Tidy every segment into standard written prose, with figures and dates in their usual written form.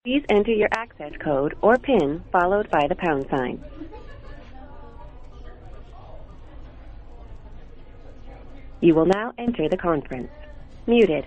Please enter your access code or PIN followed by the pound sign. You will now enter the conference. Muted.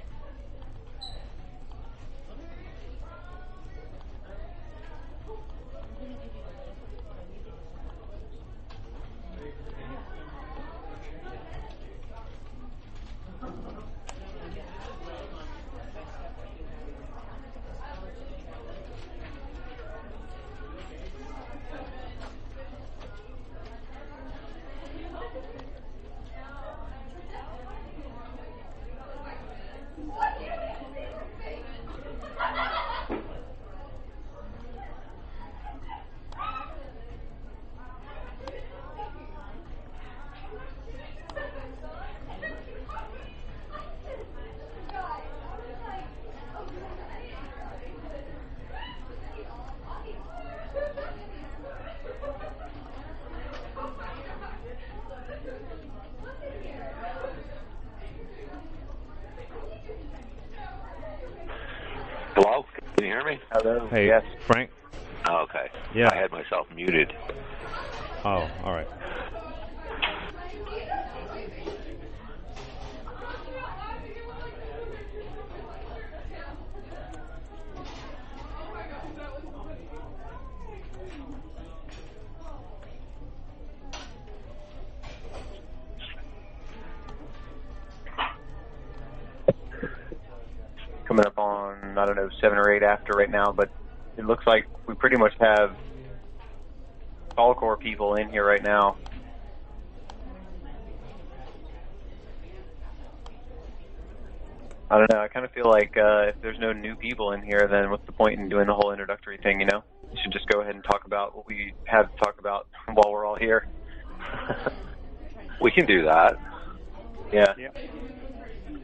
Hello? Can you hear me? Hello. Hey, yes. Frank? Oh, okay. Yeah. I had myself muted. Oh, all right. Coming up on, I don't know, 7 or 8 after right now, but it looks like we pretty much have call core people in here right now. I don't know, I kind of feel like if there's no new people in here, then what's the point in doing the whole introductory thing, you know? We should just go ahead and talk about what we have to talk about while we're all here. We can do that. Yeah.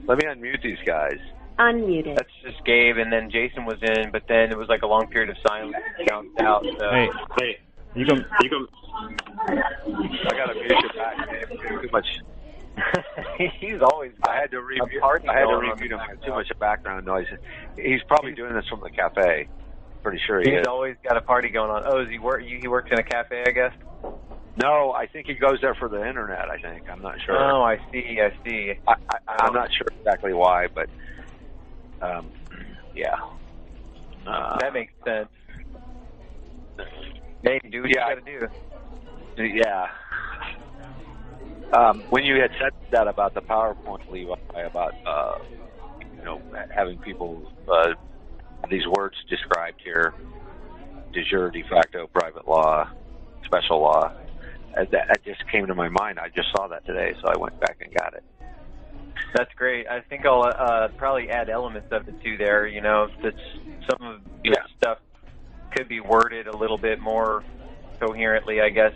Let me unmute these guys. Unmuted. That's just Gabe, and then Jason was in, but then it was like a long period of silence. It bounced out. So. Hey, you can. I got to mute your back, man. Too much. He's always. I had to remute him. Too much background noise. He's probably doing this from the cafe. Pretty sure he is. He's always got a party going on. Oh, is he work? He works in a cafe, I guess. No, I think he goes there for the internet. I think I'm not sure. Oh, I see. I'm not sure exactly why, but yeah. That makes sense. Hey, do what you got to do. Yeah. When you had said that about the PowerPoint, Levi, about having people these words described here, de jure, de facto, private law, special law, that just came to my mind. I just saw that today, so I went back and got it. That's great. I think I'll probably add elements of it too there. You know, that some of the stuff could be worded a little bit more coherently, I guess.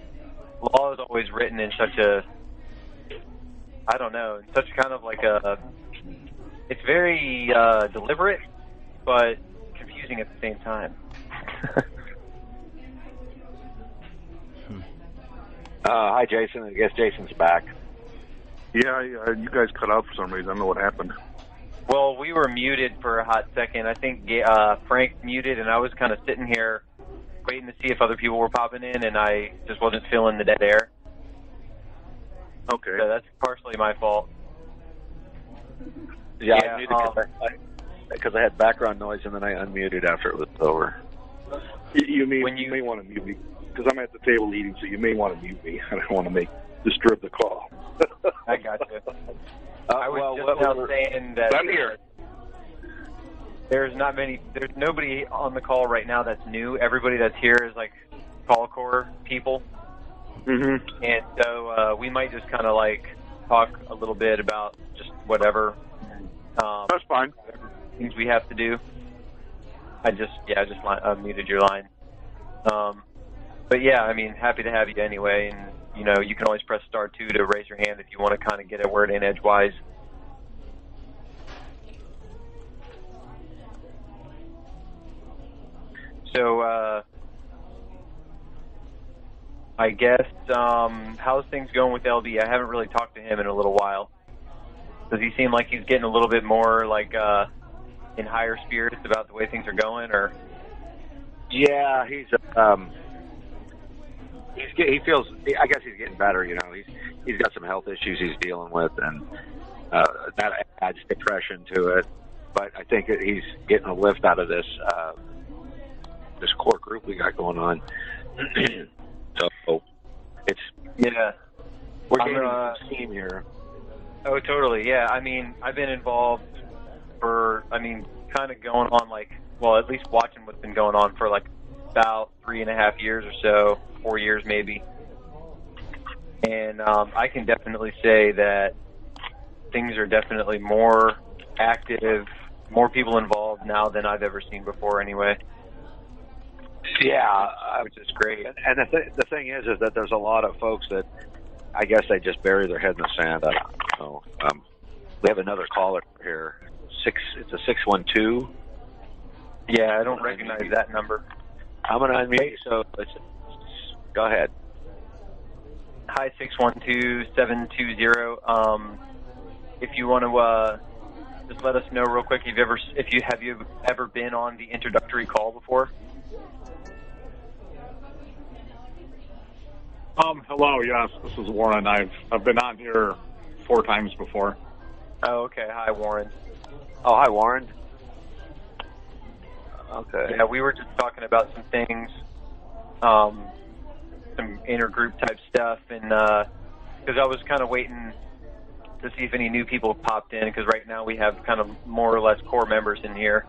Law is always written in such a, I don't know, in such kind of like it's very deliberate, but confusing at the same time. Hi, Jason. I guess Jason's back. Yeah, you guys cut out for some reason. I don't know what happened. Well, we were muted for a hot second. I think Frank muted, and I was kind of sitting here waiting to see if other people were popping in, and I just wasn't feeling the dead air. Okay. So that's partially my fault. Yeah, I muted because I had background noise, and then I unmuted after it was over. You may want to mute me, because I'm at the table eating, so you may want to mute me. I don't want to disturb the call. I got you. I was saying that I'm here. There's nobody on the call right now that's new. Everybody that's here is like call core people. Mm-hmm. And so we might just kind of like talk a little bit about just whatever. That's fine. Things we have to do. I just muted your line. But yeah, I mean, happy to have you anyway. And you know, you can always press *2 to raise your hand if you want to kind of get a word in edgewise. So, I guess, how's things going with LB? I haven't really talked to him in a little while. Does he seem like he's getting a little bit more, like, in higher spirits about the way things are going, or? Yeah, he feels. I guess he's getting better. You know, he's got some health issues he's dealing with, and that adds depression to it. But I think he's getting a lift out of this this core group we got going on. So it's we're getting steam here. Oh, totally. Yeah, I mean, I've been involved for, kind of going on at least watching what's been going on for about 3.5 years or so, 4 years maybe. And I can definitely say that things are definitely more active, more people involved now than I've ever seen before anyway. Yeah, which is great. And the thing is that there's a lot of folks that I guess they just bury their head in the sand. I don't know. We have another caller here. It's a 612. Yeah, I don't recognize that number. I'm going to unmute, so go ahead. Hi, 612-720. If you want to just let us know real quick, have you ever been on the introductory call before? Hello, yes, this is Warren. I've been on here 4 times before. Oh, okay. Hi, Warren. Oh, hi, Warren. Okay. Yeah, we were just talking about some things, some intergroup type stuff, and because I was kind of waiting to see if any new people popped in, because right now we have kind of more or less core members in here.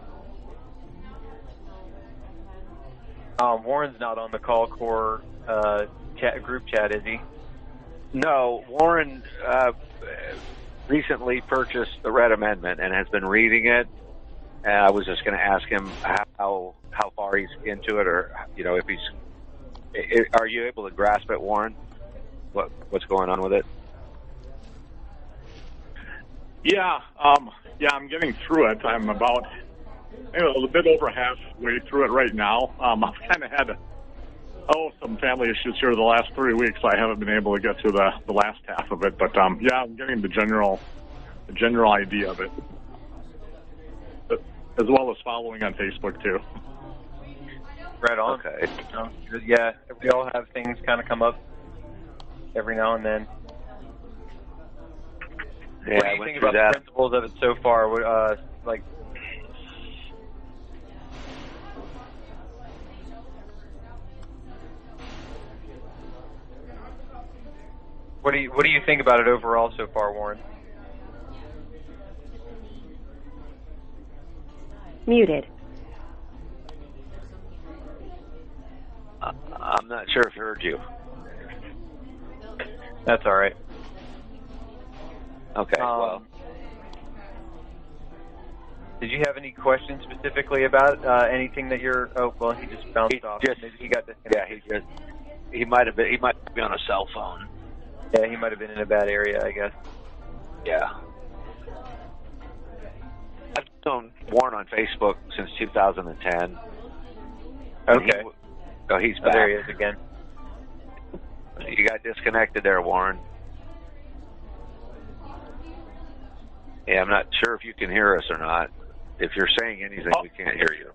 Warren's not on the call core group chat, is he? No, Warren recently purchased the Red Amendment and has been reading it. And I was just going to ask him how far he's into it, or if he's. Are you able to grasp it, Warren? What's going on with it? Yeah, I'm getting through it. I'm about a bit over halfway through it right now. I've kind of had some family issues here the last 3 weeks. I haven't been able to get to the last half of it, but I'm getting the general idea of it, as well as following on Facebook too. Right on. Okay. Yeah, we all have things kind of come up every now and then. Yeah, what do you think about the principles of it so far? What do you think about it overall so far, Warren? Muted. I'm not sure if I heard you. That's all right. Okay, well. Did you have any questions specifically about anything that you're... Oh, well, he just bounced off. Maybe he got disconnected. Yeah, he might be on a cell phone. Yeah, he might have been in a bad area, I guess. Yeah. I've known Warren on Facebook since 2010. Okay. He's back. There he is again. You got disconnected there, Warren. Yeah, I'm not sure if you can hear us or not. If you're saying anything, we can't hear you.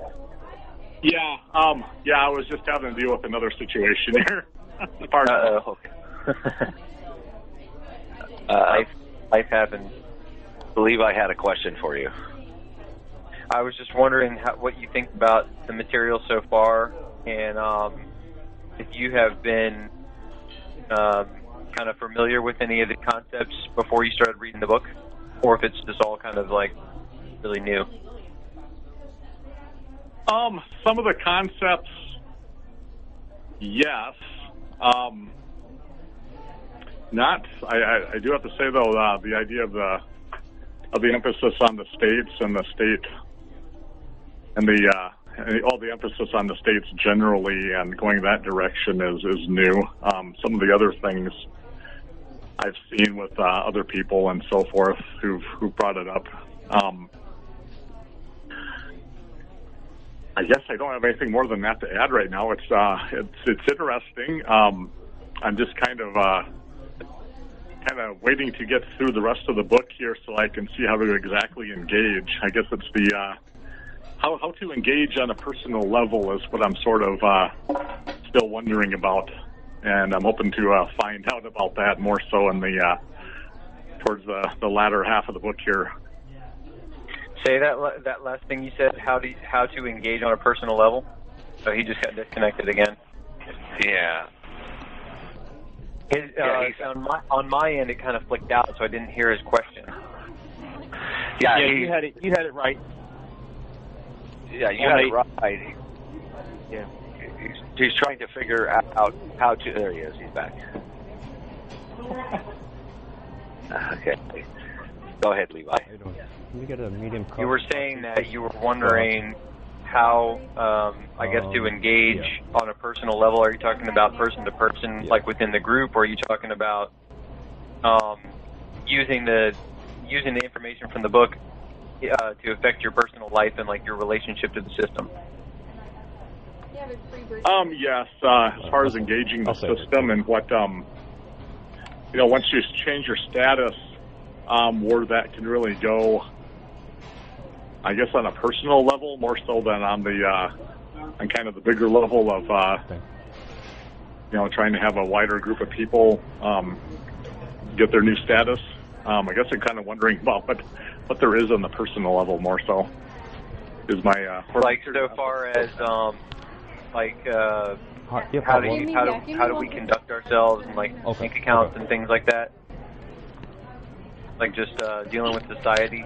Yeah, I was just having to deal with another situation here. Uh-oh. Life happens. I believe I had a question for you. I was just wondering what you think about the material so far, and if you have been kind of familiar with any of the concepts before you started reading the book, or if it's just all kind of really new. Some of the concepts, yes. I do have to say though, the idea of the emphasis on the states and the state, and all the emphasis on the states generally, and going that direction is new. Some of the other things I've seen with other people and so forth who brought it up. I guess I don't have anything more than that to add right now. It's interesting. I'm just kind of waiting to get through the rest of the book here so I can see how to exactly engage. I guess it's how to engage on a personal level is what I'm sort of still wondering about, and I'm hoping to find out about that more so in the towards the latter half of the book here. Say that last thing you said. How to engage on a personal level? So he just got disconnected again. Yeah. On my end, it kind of flicked out, so I didn't hear his question. Yeah, you had it right. Yeah, you had it right. Yeah, he's trying to figure out how to. There he is. He's back. Okay. Go ahead, Levi. Can you get a medium cup? You were saying that you were wondering how, I guess, to engage on a personal level. Are you talking about person to person, like within the group, or are you talking about using the information from the book to affect your personal life and like your relationship to the system? Yes. As far as engaging the system and what once you change your status, where that can really go, I guess on a personal level more so than on kind of the bigger level of trying to have a wider group of people get their new status. I guess I'm kind of wondering about what there is on the personal level more so is my like so far as how do we conduct ourselves and like bank accounts and things like that, like just dealing with society.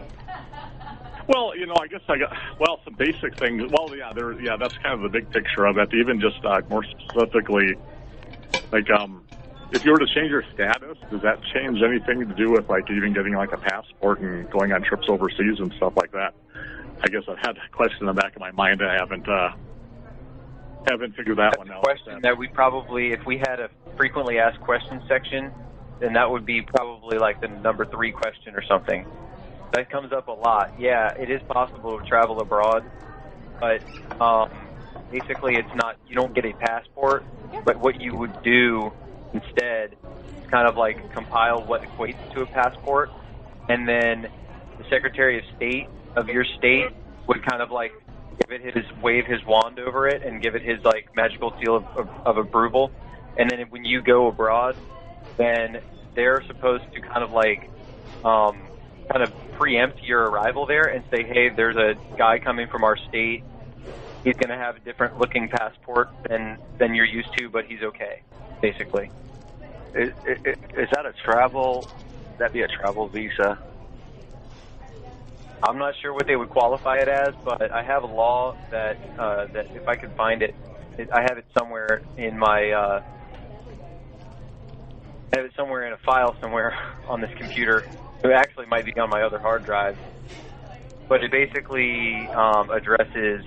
Well, I guess some basic things. Well, that's kind of the big picture of it. Even just more specifically, like if you were to change your status, does that change anything to do with like even getting like a passport and going on trips overseas and stuff like that? I guess I've had that question in the back of my mind. I haven't figured that one out. That's a question that we probably, if we had a frequently asked questions section, then that would be probably like the number 3 question or something. That comes up a lot. Yeah, it is possible to travel abroad, but basically it's not, you don't get a passport, but what you would do instead is kind of like compile what equates to a passport, and then the Secretary of State of your state would kind of like wave his wand over it and give it his like magical seal of approval, and then when you go abroad, then they're supposed to kind of like kind of preempt your arrival there and say, hey, there's a guy coming from our state. He's going to have a different looking passport than you're used to, but he's okay, basically. Is that a travel? That'd be a travel visa? I'm not sure what they would qualify it as, but I have a law that if I could find it, I have it somewhere in my. I have it somewhere in a file somewhere on this computer. It actually might be on my other hard drive. But it basically addresses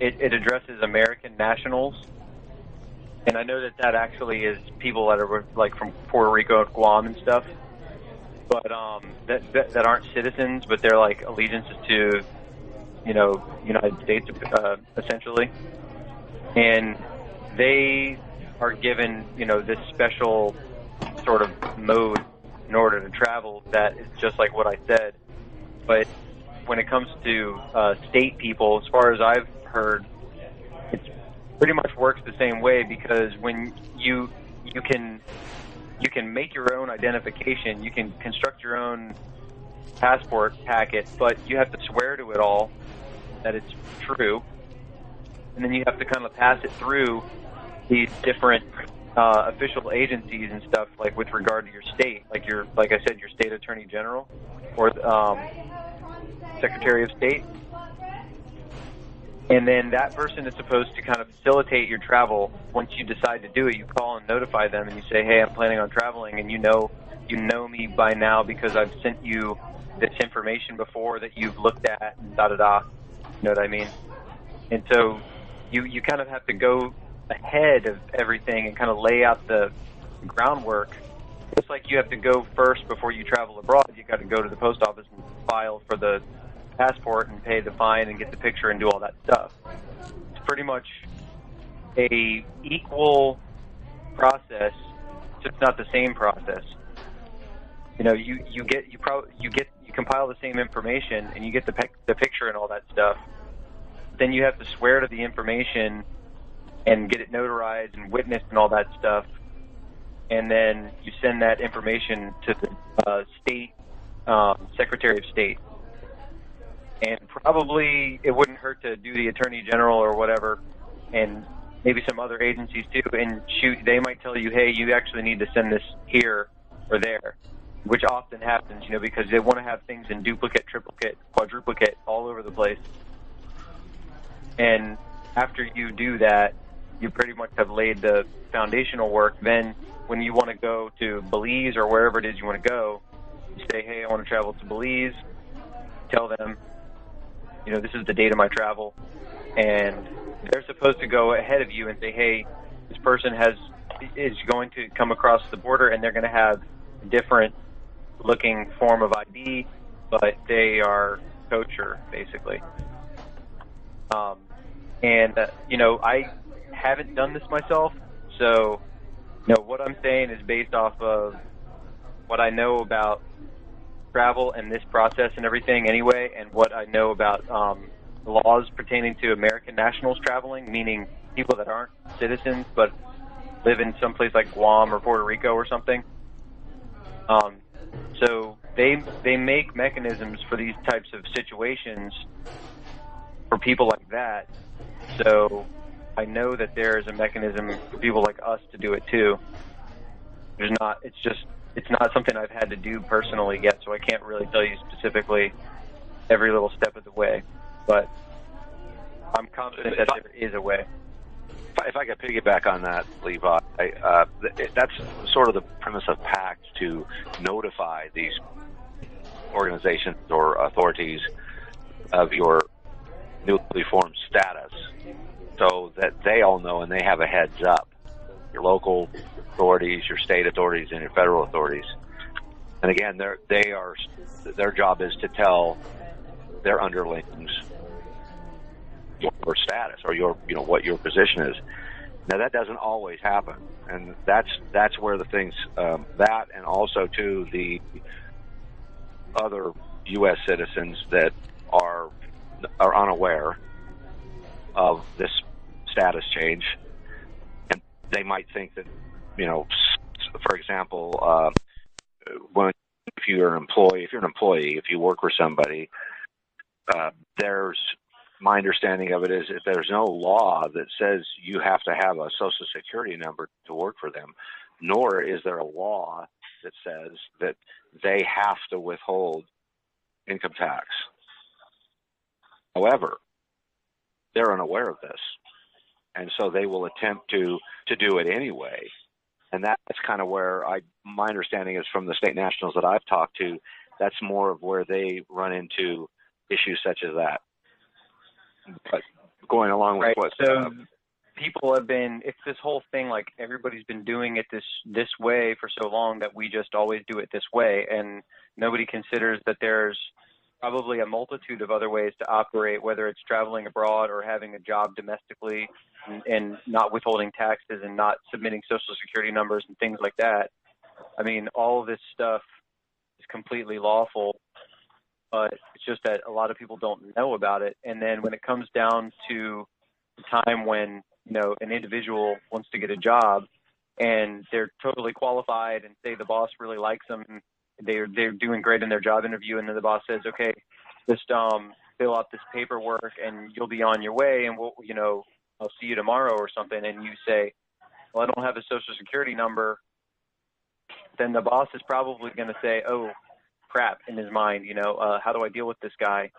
it addresses American nationals. And I know that actually is people that are like from Puerto Rico, Guam and stuff. But that aren't citizens, but they're like allegiances to, United States essentially. And they are given, this special sort of mode in order to travel that is just like what I said. But when it comes to state people, as far as I've heard, it pretty much works the same way, because when you can make your own identification, you can construct your own passport packet, but you have to swear to it all that it's true, and then you have to kind of pass it through these different official agencies and stuff, like with regard to your state, like I said, your state attorney general or Secretary of State. And then that person is supposed to kind of facilitate your travel. Once you decide to do it, you call and notify them, and you say, hey, I'm planning on traveling, and you know me by now because I've sent you this information before that you've looked at, and da-da-da. You know what I mean? And so you kind of have to go ahead of everything and kind of lay out the groundwork. Just like you have to go first before you travel abroad, you got to go to the post office and file for the passport and pay the fine and get the picture and do all that stuff. It's pretty much a equal process, just not the same process. you compile the same information and you get the picture and all that stuff. Then you have to swear to the information and get it notarized and witnessed and all that stuff. And then you send that information to the state Secretary of State. And probably it wouldn't hurt to do the Attorney General or whatever, and maybe some other agencies too. And they might tell you, hey, you actually need to send this here or there, which often happens, because they want to have things in duplicate, triplicate, quadruplicate all over the place. And after you do that, you pretty much have laid the foundational work. Then when you want to go to Belize or wherever it is you want to go, you say, hey, I want to travel to Belize. Tell them, this is the date of my travel. And they're supposed to go ahead of you and say, hey, this person is going to come across the border and they're going to have a different looking form of ID, but they are kosher, basically. I haven't done this myself, so what I'm saying is based off of what I know about travel and this process and everything anyway, and what I know about laws pertaining to American nationals traveling, meaning people that aren't citizens but live in some place like Guam or Puerto Rico or something. So they make mechanisms for these types of situations for people like that. So I know that there is a mechanism for people like us to do it too. It's not something I've had to do personally yet, so I can't really tell you specifically every little step of the way. But I'm confident that there is a way. If I could piggyback on that, Levi, that's sort of the premise of PAC, to notify these organizations or authorities of your newly formed status, so that they all know and they have a heads up. Your local authorities, your state authorities, and your federal authorities. And again, their job is to tell their underlings your status or what your position is. Now that doesn't always happen, and that's where the things that, and also to the other U.S. citizens that are unaware of this status change, and they might think that, for example, if you're an employee, if you work for somebody, my understanding of it is that there's no law that says you have to have a Social Security number to work for them, nor is there a law that says that they have to withhold income tax. However, they're unaware of this, and so they will attempt to do it anyway. And that's kind of where my understanding is from the state nationals that I've talked to. That's more of where they run into issues such as that. But going along with what people have been, it's this whole thing, like everybody's been doing it this way for so long that we just always do it this way, and nobody considers that there's probably a multitude of other ways to operate, whether it's traveling abroad or having a job domestically and not withholding taxes and not submitting Social Security numbers and things like that. I mean, all of this stuff is completely lawful, but it's just that a lot of people don't know about it. And then when it comes down to the time when, an individual wants to get a job and they're totally qualified and say the boss really likes them, they're doing great in their job interview, and then the boss says, okay, just fill out this paperwork and you'll be on your way, and I'll see you tomorrow or something, and you say, well, I don't have a Social Security number, then the boss is probably going to say, oh, crap, in his mind, how do I deal with this guy?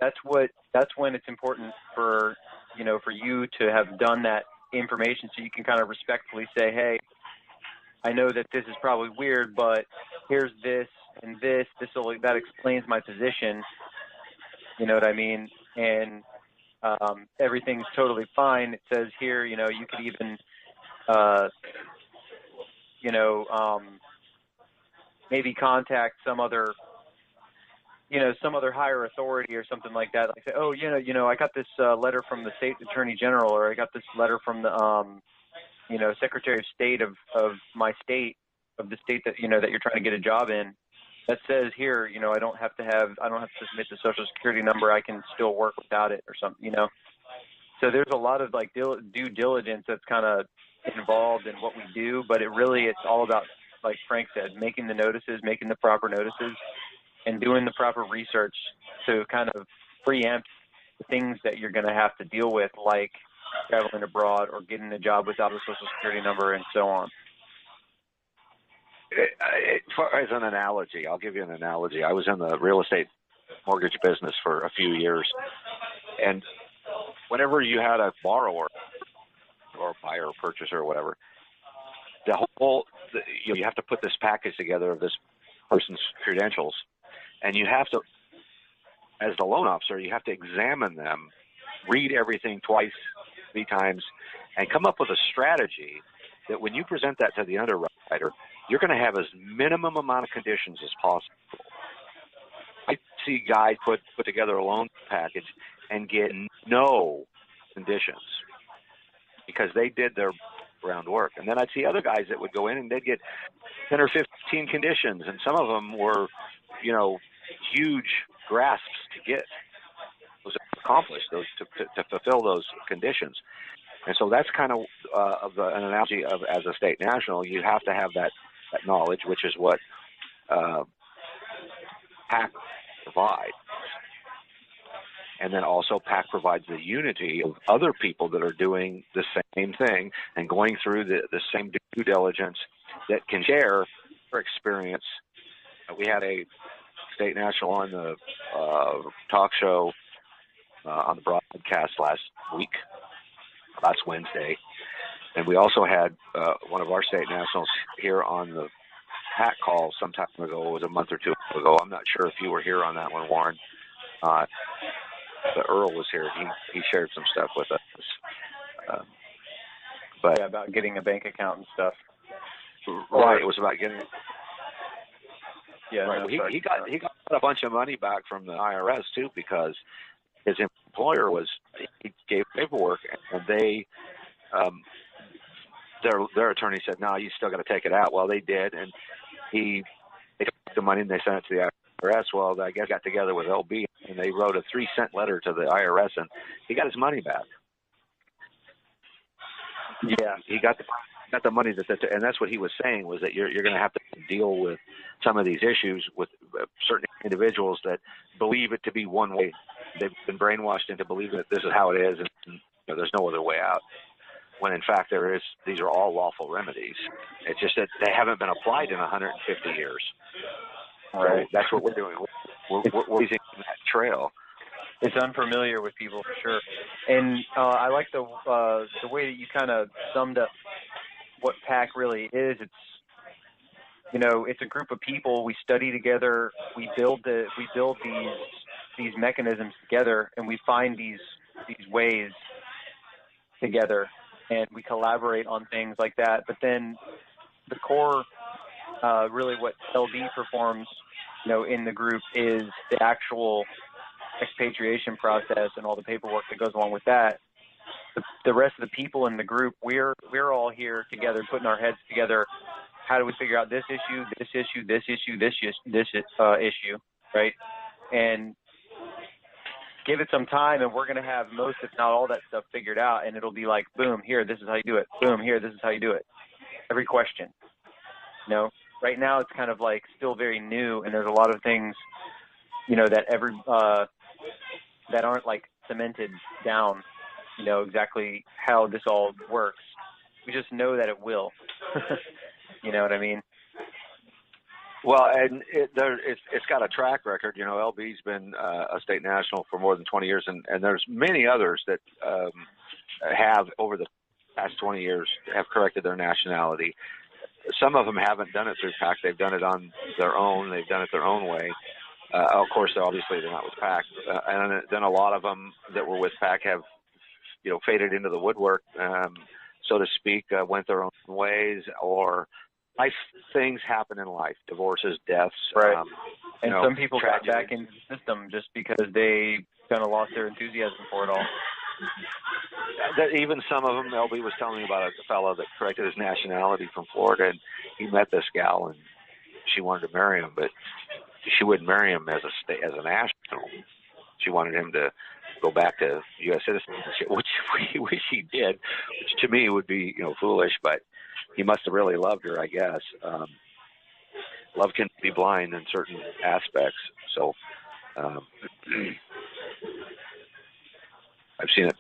That's when it's important for you to have done that information, so you can kind of respectfully say, hey, I know that this is probably weird, but here's this and this. That explains my position. You know what I mean? And everything's totally fine. It says here, you could even, maybe contact some other higher authority or something like that. Like say, oh, I got this letter from the state attorney general, or I got this letter from the, Secretary of State of my state, of the state that, that you're trying to get a job in, that says here, I don't have to submit the Social Security number. I can still work without it or something, So there's a lot of like due diligence that's kind of involved in what we do, but it's all about, like Frank said, making the notices, making the proper notices, and doing the proper research to kind of preempt the things that you're going to have to deal with, like traveling abroad or getting a job without a Social Security number and so on. As an analogy, I'll give you an analogy. I was in the real estate mortgage business for a few years, and whenever you had a borrower or buyer or purchaser or whatever, you have to put this package together of this person's credentials, and you have to, as the loan officer, you have to examine them, read everything twice, 3 times, and come up with a strategy that when you present that to the underwriter, you're going to have as minimum amount of conditions as possible. I see guys put together a loan package and get no conditions because they did their groundwork. And then I'd see other guys that would go in and they'd get 10 or 15 conditions, and some of them were, huge grasps to get those accomplished, to fulfill those conditions. And so that's kind of an analogy of, as a state national, you have to have that knowledge, which is what PAC provides. And then also PAC provides the unity of other people that are doing the same thing and going through the same due diligence that can share their experience. We had a state national on the talk show on the broadcast last Wednesday. And we also had one of our state nationals here on the PAC Call some time ago. It was a month or two ago. I'm not sure if you were here on that one, Warren. But Earl was here. He shared some stuff with us. But about getting a bank account and stuff. Right. It was about getting. Yeah. Right. No, he got a bunch of money back from the IRS too, because his employer he gave paperwork, and they their attorney said, no, you still got to take it out. Well, they did, and they took the money and they sent it to the IRS. Well, I guess got together with LB and they wrote a 3-cent letter to the IRS, and he got his money back. Yeah, he got the money and that's what he was saying, was that you're going to have to deal with some of these issues with certain individuals that believe it to be one way. They've been brainwashed into believing that this is how it is, and there's no other way out. When in fact these are all lawful remedies. It's just that they haven't been applied in 150 years. All right. So that's what we're doing. We're using that trail. It's unfamiliar with people for sure, and I like the way that you kind of summed up what PAC really is. It's a group of people. We study together. We build these mechanisms together, and we find these ways together, and we collaborate on things like that. But then the core, really what LD performs, in the group is the actual expatriation process and all the paperwork that goes along with that. The rest of the people in the group, we're all here together, putting our heads together. How do we figure out this issue, this issue, this issue, this issue, right? And give it some time, and we're going to have most, if not all, that stuff figured out, and it'll be like, boom, here, this is how you do it. Boom, here, this is how you do it. Every question. Right now it's kind of like still very new, and there's a lot of things, that that aren't like cemented down, exactly how this all works. We just know that it will. You know what I mean? Well, and it's got a track record. LB's been a state national for more than 20 years, and there's many others that have, over the past 20 years, have corrected their nationality. Some of them haven't done it through PAC. They've done it on their own. They've done it their own way. Of course, obviously, they're not with PAC. And then a lot of them that were with PAC have, faded into the woodwork, so to speak, went their own ways, or things happen in life, divorces, deaths. Right. And some people got back into the system just because they kind of lost their enthusiasm for it all. even some of them, LB was telling me about a fellow that corrected his nationality from Florida, and he met this gal, and she wanted to marry him, but she wouldn't marry him as a national. She wanted him to go back to U.S. citizenship, which he did, which to me would be, foolish, but he must have really loved her, I guess. Love can be blind in certain aspects, so I've seen it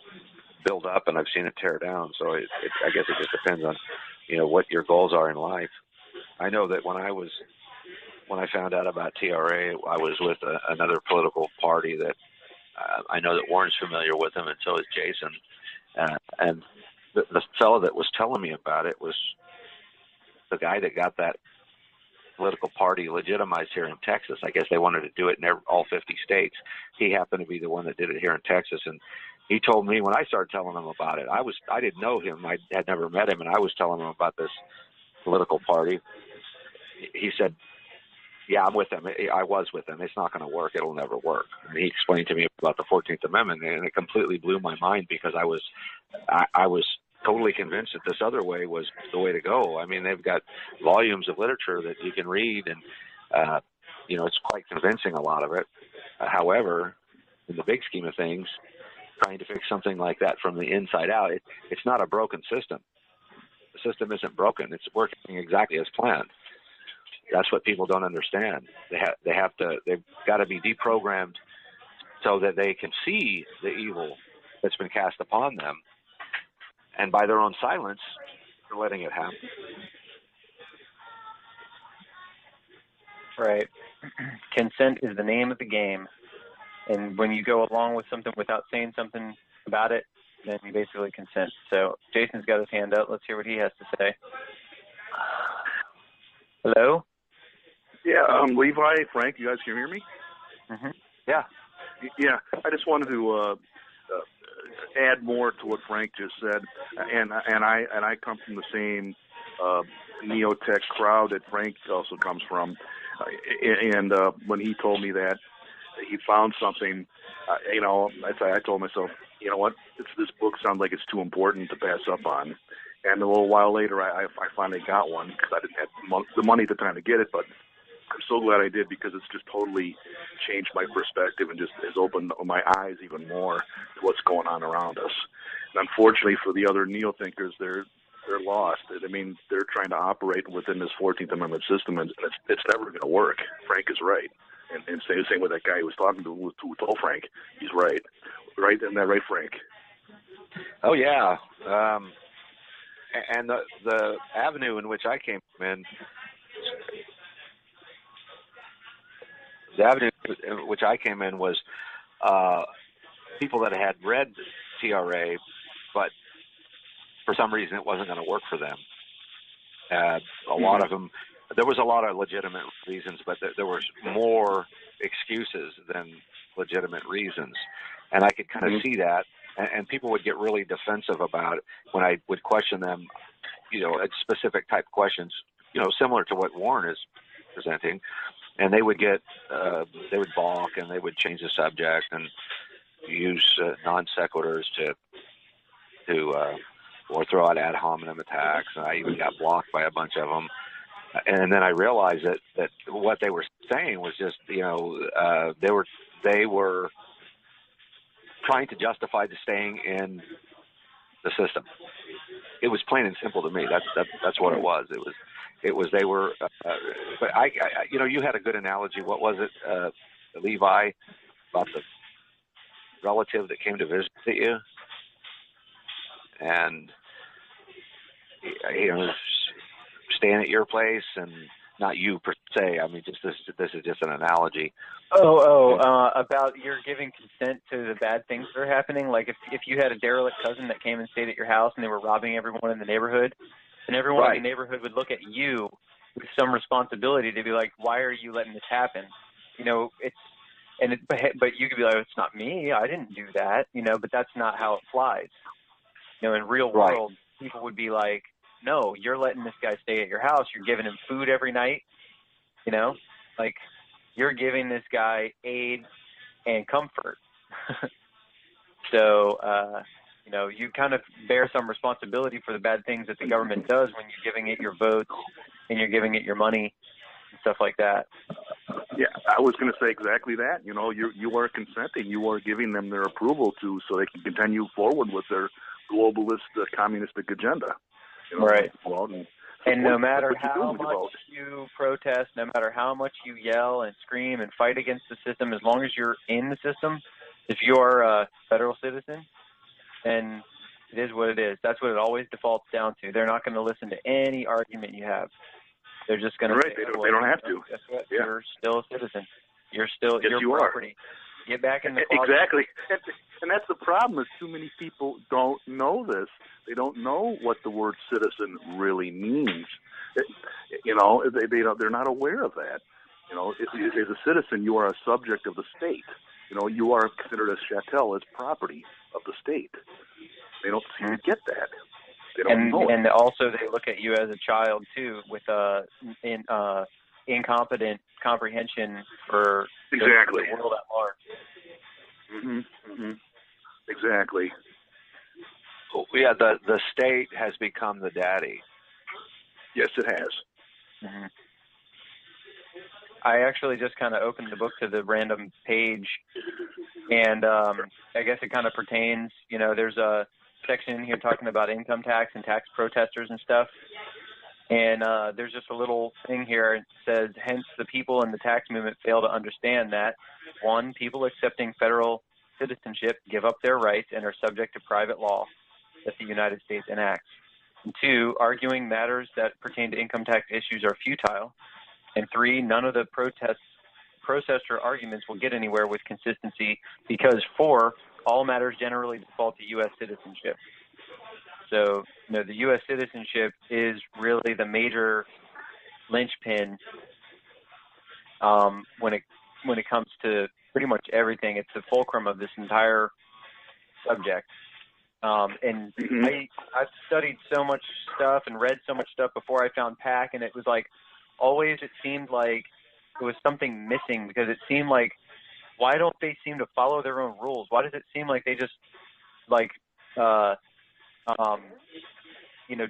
build up and I've seen it tear down, so I guess it just depends on, what your goals are in life. I know that when I found out about TRA, I was with another political party that I know that Warren's familiar with him, and so is Jason. And the fellow that was telling me about it was the guy that got that political party legitimized here in Texas. I guess they wanted to do it in all 50 states. He happened to be the one that did it here in Texas, and he told me when I started telling him about it, I didn't know him. I had never met him, and I was telling him about this political party. He said, yeah, I'm with them. I was with them. It's not going to work. It'll never work. And he explained to me about the 14th Amendment, and it completely blew my mind because I was totally convinced that this other way was the way to go. I mean, they've got volumes of literature that you can read, and it's quite convincing, a lot of it. However, in the big scheme of things, trying to fix something like that from the inside out, it's not a broken system. The system isn't broken. It's working exactly as planned. That's what people don't understand. They've got to be deprogrammed so that they can see the evil that's been cast upon them, and by their own silence, they're letting it happen. Right. Consent is the name of the game, and when you go along with something without saying something about it, then you basically consent. So Jason's got his hand up. Let's hear what he has to say. Hello? Yeah, Levi, Frank, you guys can hear me? Mm-hmm. Yeah. Yeah, I just wanted to add more to what Frank just said, and I come from the same neo-tech crowd that Frank also comes from, and when he told me that he found something, I told myself, you know what, this book sounds like it's too important to pass up on. And a little while later, I finally got one because I didn't have the money at the time to get it, but I'm so glad I did because it's just totally changed my perspective and just has opened my eyes even more to what's going on around us. And unfortunately for the other neo-thinkers, they're lost. I mean, they're trying to operate within this 14th Amendment system, and it's never going to work. Frank is right. And same with that guy who was talking to told Frank. He's right. Right? Isn't that right, Frank? Oh, yeah. And the avenue in which I came in, was people that had read TRA, but for some reason it wasn't going to work for them. A lot of them, there was a lot of legitimate reasons, but there was more excuses than legitimate reasons. And I could kind of see that. And people would get really defensive about it when I would question them, specific type questions, similar to what Warren is presenting. And they would they would balk, and they would change the subject and use non sequiturs or throw out ad hominem attacks. And I even got blocked by a bunch of them. And then I realized that what they were saying was just, they were trying to justify the staying in the system. It was plain and simple to me. That's what it was. It was they were. But I you had a good analogy. What was it, Levi, about the relative that came to visit you, and staying at your place, and not you per se. I mean, this is just an analogy. About you're giving consent to the bad things that are happening. Like if you had a derelict cousin that came and stayed at your house and they were robbing everyone in the neighborhood, and everyone in the neighborhood would look at you with some responsibility to be like, why are you letting this happen? But you could be like, it's not me. I didn't do that. But that's not how it flies. In real world, people would be like, no, you're letting this guy stay at your house. You're giving him food every night. Like you're giving this guy aid and comfort. So, you know, you kind of bear some responsibility for the bad things that the government does when you're giving it your votes and you're giving it your money and stuff like that. Yeah, I was going to say exactly that. You know, you are consenting. You are giving them their approval so they can continue forward with their globalist, communistic agenda. You know, right. And no matter how much you protest, no matter how much you yell and scream and fight against the system, as long as you're in the system, if you're a federal citizen, then it is what it is. That's what it always defaults down to. They're not going to listen to any argument you have. They're just going to say, they don't have to. Guess what? Yeah. You're still a citizen. You're still your property. Get back in the closet. Exactly. And that's the problem is too many people don't know this. They don't know what the word citizen really means. They're not aware of that. You know, as a citizen, you are a subject of the state. You know, you are considered as chattel, as property of the state. They don't seem to get that. They don't know and also they look at you as a child too, with incompetent comprehension for the world at large. Exactly. Yeah, the state has become the daddy. Yes, it has. Mm-hmm. I actually just kind of opened the book to the random page, and I guess it kind of pertains, you know, there's a section in here talking about income tax and tax protesters and stuff, and there's just a little thing here. It says, hence the people in the tax movement fail to understand that, 1, people accepting federal citizenship give up their rights and are subject to private law that the United States enacts. And 2, arguing matters that pertain to income tax issues are futile. And 3, none of the protester arguments will get anywhere with consistency because 4, all matters generally default to U.S. citizenship. So, you know, the U.S. citizenship is really the major linchpin when it comes to pretty much everything. It's the fulcrum of this entire subject. And I've studied so much stuff and read so much stuff before I found PAC, and it was like always it seemed like there was something missing because it seemed like, why don't they seem to follow their own rules? Why does it seem like they just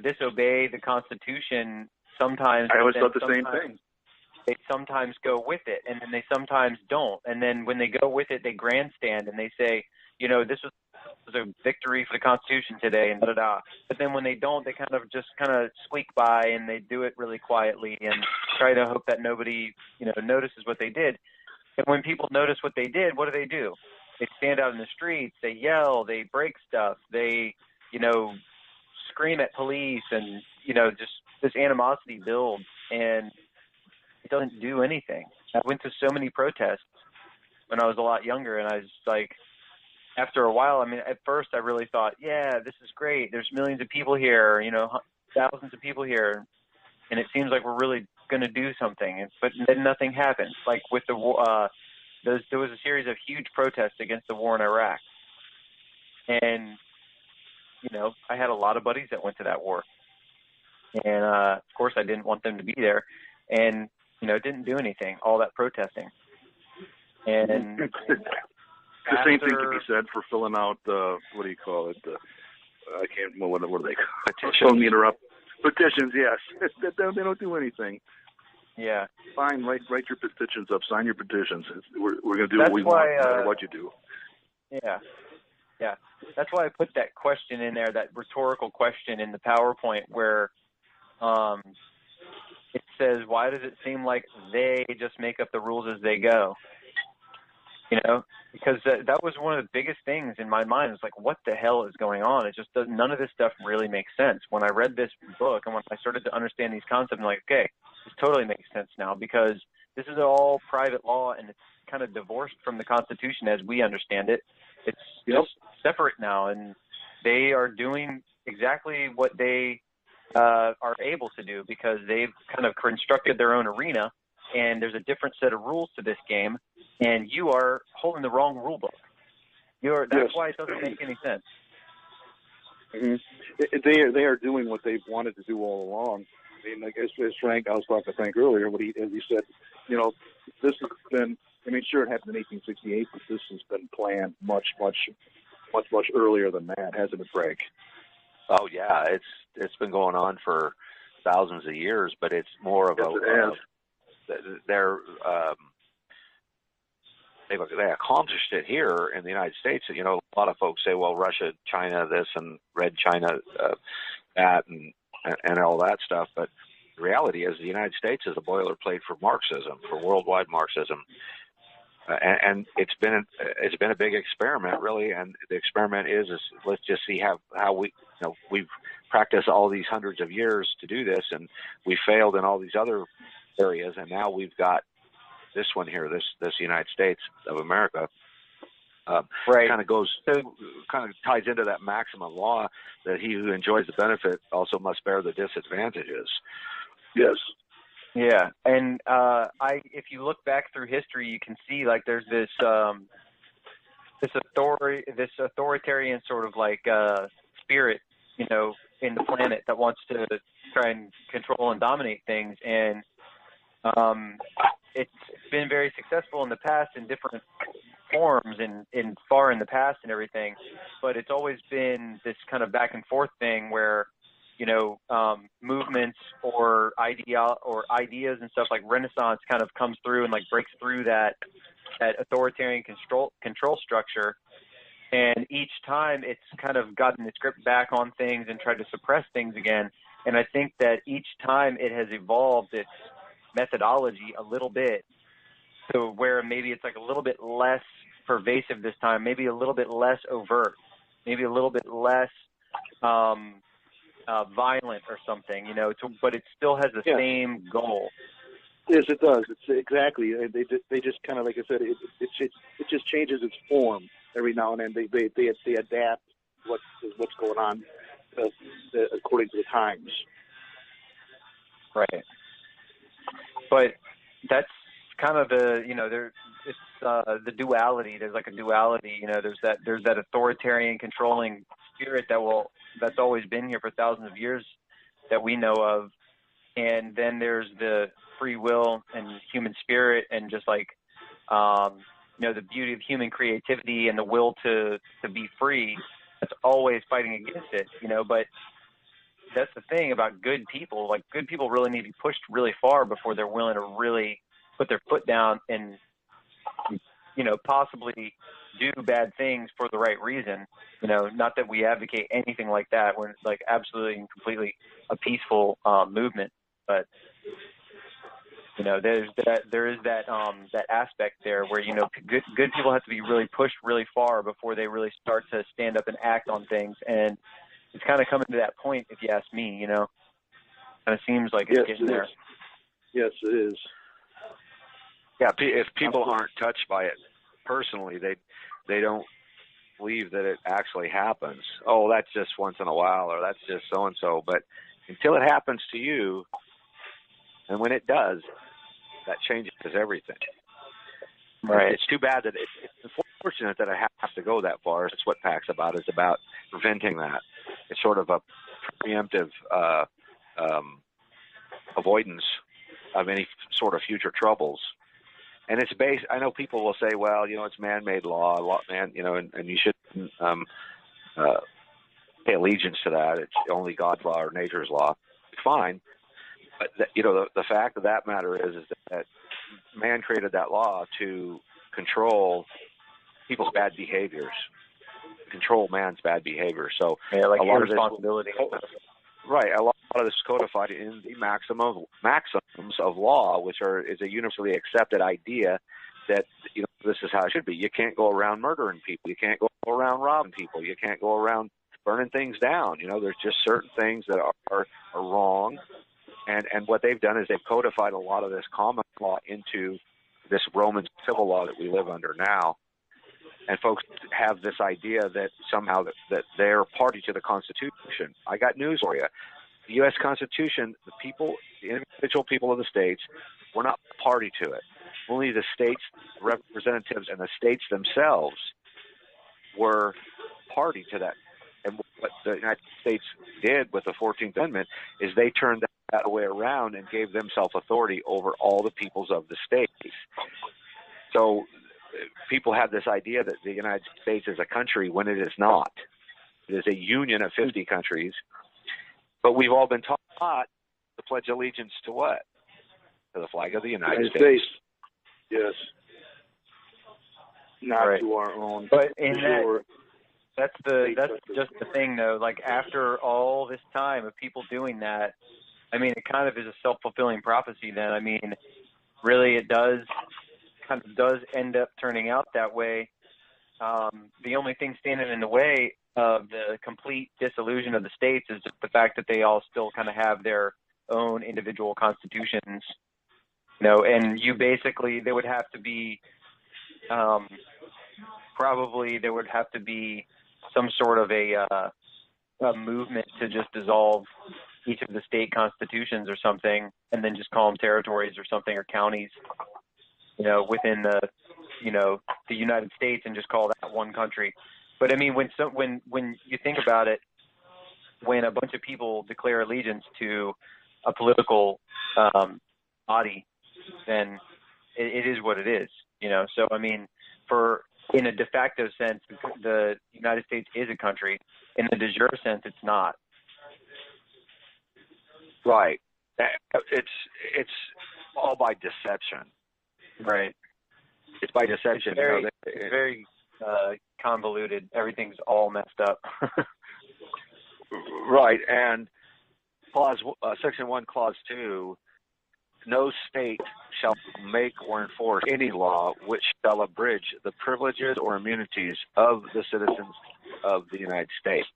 disobey the Constitution sometimes? I always thought the same thing. They sometimes go with it, and then they sometimes don't. And then when they go with it, they grandstand and they say, you know, this was a victory for the Constitution today, and da-da-da. But then when they don't, they kind of squeak by, and they do it really quietly and try to hope that nobody, you know, notices what they did. And when people notice what they did, what do? They stand out in the streets, they yell, they break stuff, they, you know, scream at police, and, you know, just this animosity builds, and it doesn't do anything. I went to so many protests when I was a lot younger, and I was like, after a while, I mean, at first I really thought, yeah, this is great. There's millions of people here, you know, thousands of people here, and it seems like we're really going to do something. But then nothing happened. Like with the there was a series of huge protests against the war in Iraq, and you know, I had a lot of buddies that went to that war, and of course I didn't want them to be there, and you know, it didn't do anything. All that protesting, and the same thing can be said for filling out what do you call it? I can't remember what are they called? Petitions. Don't interrupt. Petitions, yes. They don't do anything. Yeah. Fine, write your petitions up. Sign your petitions. We're going to do what we want, no matter what you do. Yeah. Yeah. That's why I put that question in there, that rhetorical question in the PowerPoint where it says, why does it seem like they just make up the rules as they go? You know, because that was one of the biggest things in my mind. It's like, what the hell is going on? It just doesn't, none of this stuff really makes sense. When I read this book and when I started to understand these concepts, I'm like, okay, this totally makes sense now because this is all private law and it's kind of divorced from the Constitution as we understand it. It's just separate now, and they are doing exactly what they are able to do because they've kind of constructed their own arena, and there's a different set of rules to this game, and you are holding the wrong rule book. That's why it doesn't make any sense. Mm-hmm. They are doing what they've wanted to do all along. I mean, like as Frank, I was talking to Frank earlier, as he said, you know, this has been, I mean, sure, it happened in 1868, but this has been planned much, much much earlier than that, hasn't it, Frank? Oh yeah, it's been going on for thousands of years, but it's more of they accomplished it here in the United States. You know, a lot of folks say, well, Russia, China, this, and Red China, that, and all that stuff. But the reality is, the United States is a boilerplate for Marxism, for worldwide Marxism. And it's been a big experiment, really. And the experiment is let's just see how we, you know, we've practiced all these hundreds of years to do this, and we failed in all these other areas, and now we've got this one here, this United States of America. Right. Kind of ties into that maximum law that he who enjoys the benefit also must bear the disadvantages. Yes. Yeah, and if you look back through history, you can see like there's this authoritarian sort of like spirit, you know, in the planet that wants to try and control and dominate things, and it's been very successful in the past in different forms and far in the past and everything, but it's always been this kind of back and forth thing where, you know, movements or ideas and stuff like Renaissance kind of comes through and like breaks through that authoritarian control structure. And each time it's kind of gotten its grip back on things and tried to suppress things again. And I think that each time it has evolved its methodology a little bit to where maybe it's like a little bit less pervasive this time, maybe a little bit less overt, maybe a little bit less violent or something, you know, but it still has the same goal. Yes, it does. It's exactly. They just kind of, like I said, it just changes its form every now and then. They adapt what's going on according to the times. Right. But that's kind of the, you know, it's the duality. There's like a duality, you know. There's that authoritarian controlling spirit that's always been here for thousands of years that we know of, and then there's the free will and human spirit and just like you know, the beauty of human creativity and the will to be free. That's always fighting against it, you know. But that's the thing about good people. Like, good people really need to be pushed really far before they're willing to really put their foot down and, you know, possibly do bad things for the right reason. You know, not that we advocate anything like that. We're like absolutely and completely a peaceful movement, but you know, there is that aspect there where, you know, good people have to be really pushed really far before they really start to stand up and act on things. And it's kind of coming to that point, if you ask me. You know, kind of seems like it's getting there. Yes, it is. Yeah, if people aren't touched by it personally, they don't believe that it actually happens. Oh, that's just once in a while, or that's just so and so. But until it happens to you, and when it does, that changes everything. Right. It's too bad that it's unfortunate that it has to go that far. It's what PAC's about. It's about preventing that. It's sort of a preemptive avoidance of any sort of future troubles. And it's based. I know people will say, "Well, you know, it's man-made law, you know, and you shouldn't pay allegiance to that. It's only God's law or nature's law." Fine, but you know, the fact of that matter is that man created that law to control people's bad behaviors, control man's bad behavior. So yeah, like a lot irresponsibility. Right, a lot of this is codified in the maxims of law, which is a universally accepted idea that, you know, this is how it should be. You can't go around murdering people. You can't go around robbing people. You can't go around burning things down. You know, there's just certain things that are wrong. And what they've done is they've codified a lot of this common law into this Roman civil law that we live under now. And folks have this idea that somehow that they're party to the Constitution. I got news for you. The U.S. Constitution, the individual people of the states, were not party to it. Only the states' representatives and the states themselves were party to that. And what the United States did with the 14th Amendment is they turned that way around and gave themselves authority over all the peoples of the states. So people have this idea that the United States is a country when it is not. It is a union of 50 countries, but we've all been taught to pledge allegiance to what? To the flag of the United States. Yes. Not right. to our own. But in that's just the thing, though. Like, after all this time of people doing that, I mean, it kind of is a self-fulfilling prophecy then. I mean, really, it does end up turning out that way. The only thing standing in the way of the complete dissolution of the states is just the fact that they all still kind of have their own individual constitutions, you know, and there would have to be there would have to be some sort of a movement to just dissolve each of the state constitutions or something, and then just call them territories or something, or counties, you know, within the United States, and just call that one country. But I mean, when you think about it, when a bunch of people declare allegiance to a political body, then it is what it is, you know. So I mean, in a de facto sense, the United States is a country. In the de jure sense, it's not. Right. It's all by deception. Right. It's by deception. It's very convoluted. Everything's all messed up. Right. And Section 1, Clause 2, no state shall make or enforce any law which shall abridge the privileges or immunities of the citizens of the United States.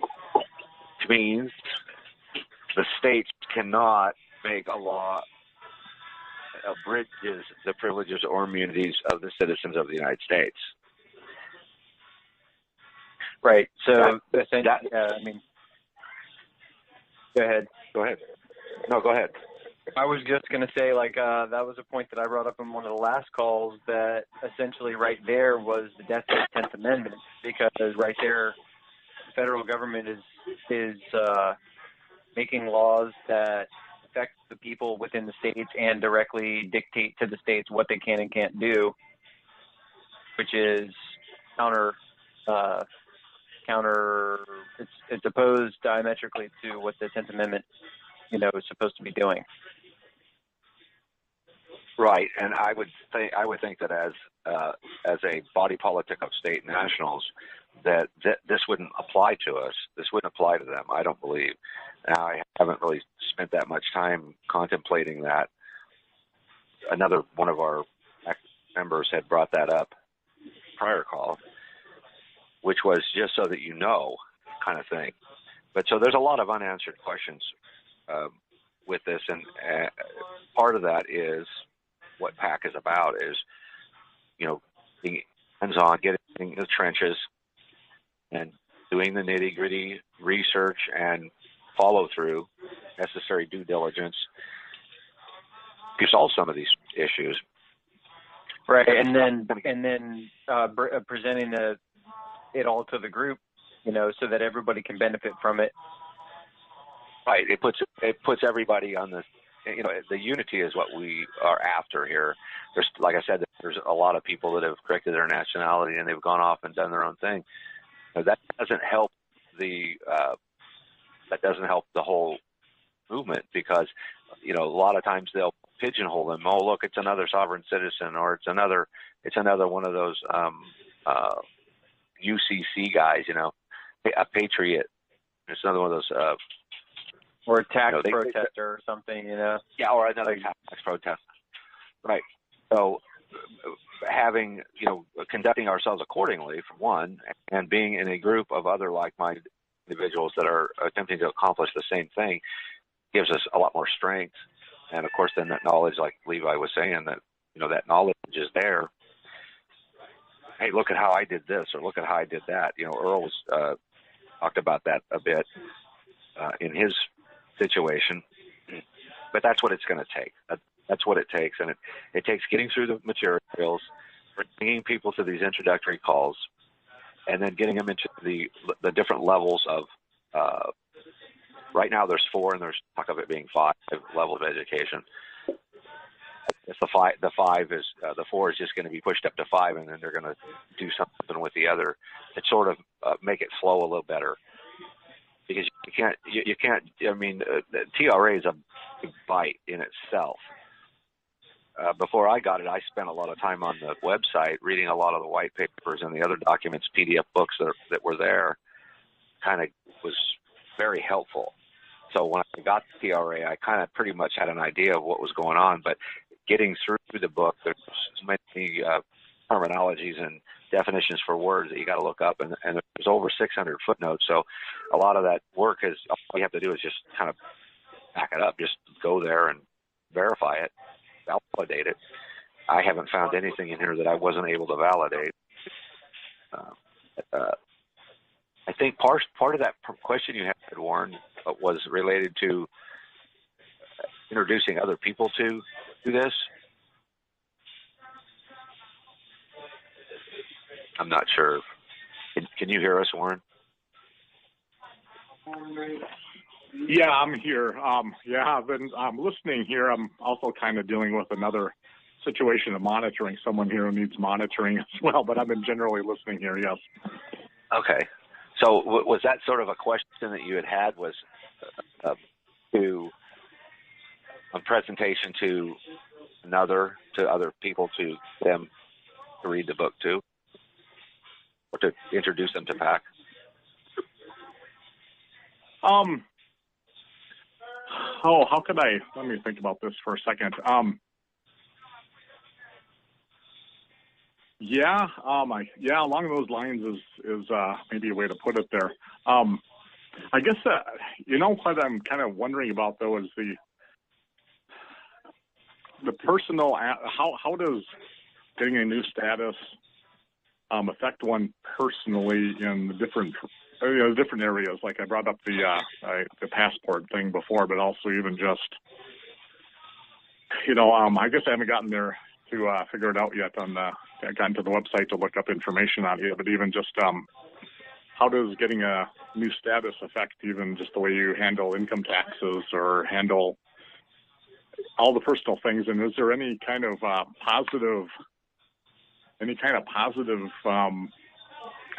Which means the states cannot make a law that abridges the privileges or immunities of the citizens of the United States. Right. So, I mean, go ahead. Go ahead. No, go ahead. I was just going to say, like, that was a point that I brought up in one of the last calls, that essentially right there was the death of the 10th Amendment, because right there, the federal government is making laws that affect the people within the states and directly dictate to the states what they can and can't do, which is it's opposed diametrically to what the 10th Amendment, you know, is supposed to be doing. Right, and I would think that as a body politic of state nationals, that this wouldn't apply to us. This wouldn't apply to them, I don't believe. Now, I haven't really spent that much time contemplating that. Another one of our members had brought that up prior call, which was just so that you know, kind of thing. But so there's a lot of unanswered questions with this, and part of that is what PAC is about, is, you know, being hands-on, getting in the trenches and doing the nitty-gritty research and follow-through, necessary due diligence to solve some of these issues. Right, and then presenting it all to the group, you know, so that everybody can benefit from it. Right, it puts everybody on the, you know, the unity is what we are after here. There's, like I said, there's a lot of people that have corrected their nationality and they've gone off and done their own thing. Now, that doesn't help the whole movement, because, you know, a lot of times they'll pigeonhole them. Oh, look, it's another sovereign citizen, or it's another one of those UCC guys, you know, a patriot. It's another one of those. Or a tax protester or something, you know. Yeah, or another tax protester. Right. So having, you know, conducting ourselves accordingly, for one, and being in a group of other like-minded individuals that are attempting to accomplish the same thing gives us a lot more strength. And, of course, then that knowledge, like Levi was saying, that, you know, that knowledge is there. Hey, look at how I did this, or look at how I did that. You know, Earl was, talked about that a bit in his situation, but that's what it's going to take. That's what it takes, and it takes getting through the materials, bringing people to these introductory calls, and then getting them into the different levels of. Right now, there's 4, and there's talk of it being 5 levels of education. it's the 4 is just going to be pushed up to 5, and then they're going to do something with the other to sort of make it flow a little better. Because you can't. I mean, the TRA is a big bite in itself. Before I got it, I spent a lot of time on the website reading a lot of the white papers and the other documents, PDF books that were there. Kind of was very helpful. So when I got the TRA, I kind of pretty much had an idea of what was going on. But getting through the book, there's many terminologies and definitions for words that you got to look up, and there's over 600 footnotes. So a lot of that work is all you have to do is just kind of back it up, just go there and verify it, validate it. I haven't found anything in here that I wasn't able to validate. I think part of that question you had, Warren, was related to introducing other people to this. I'm not sure. Can you hear us, Warren? Yeah, I'm here. I've been listening here. I'm also kind of dealing with another situation of monitoring. Someone here who needs monitoring as well, but I've been generally listening here, yes. Okay. So was that sort of a question that you had was to a presentation to other people, to them to read the book too? Or to introduce them to PAC? How could I? Let me think about this for a second. Along those lines is maybe a way to put it there. I guess what I'm kind of wondering about though is the personal. How does getting a new status affect one personally in the different areas? Like I brought up the passport thing before, but also even just I guess I haven't gotten there to figure it out yet. I got into the website to look up information on it, but even just how does getting a new status affect even just the way you handle income taxes or handle all the personal things? And is there any kind of positive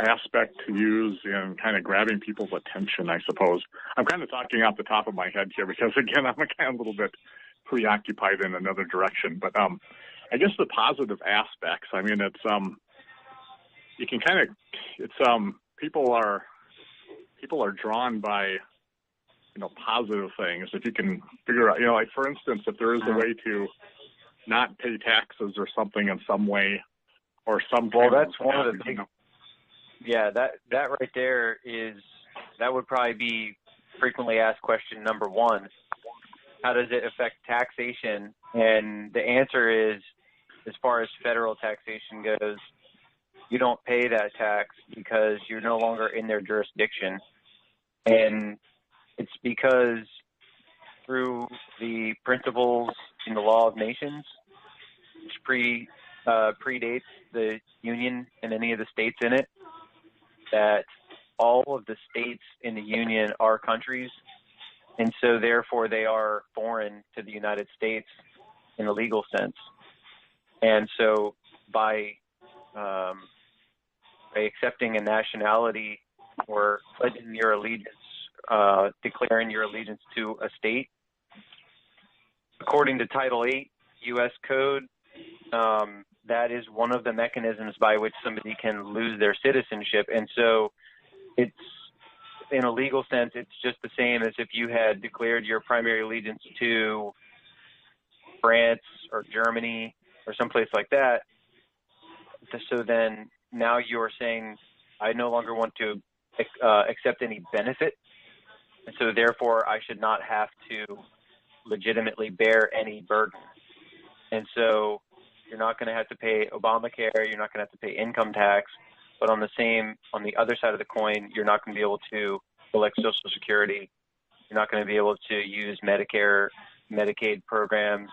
aspect to use in kind of grabbing people's attention, I suppose? I'm kind of talking off the top of my head here because, again, I'm kind of a little bit preoccupied in another direction. But I guess the positive aspects, I mean, it's you can kind of, it's people are drawn by positive things. If you can figure out, like for instance, if there is a way to not pay taxes or something in some way, or some. Well, that's one of the big. Yeah, that right there that would probably be frequently asked question number one. How does it affect taxation? And the answer is, as far as federal taxation goes, you don't pay that tax because you're no longer in their jurisdiction. And it's because through the principles in the law of nations, which predates the Union and any of the states in it, that all of the states in the Union are countries, and so therefore they are foreign to the United States in a legal sense. And so by accepting a nationality or pledging your allegiance, declaring your allegiance to a state, according to Title 8 U.S. Code, that is one of the mechanisms by which somebody can lose their citizenship. And so it's, in a legal sense, it's just the same as if you had declared your primary allegiance to France or Germany or someplace like that. So then now you're saying, I no longer want to accept any benefit, and so therefore I should not have to legitimately bear any burden. And so you're not going to have to pay Obamacare, you're not going to have to pay income tax, but on the other side of the coin, you're not going to be able to collect Social Security, you're not going to be able to use Medicare, Medicaid programs,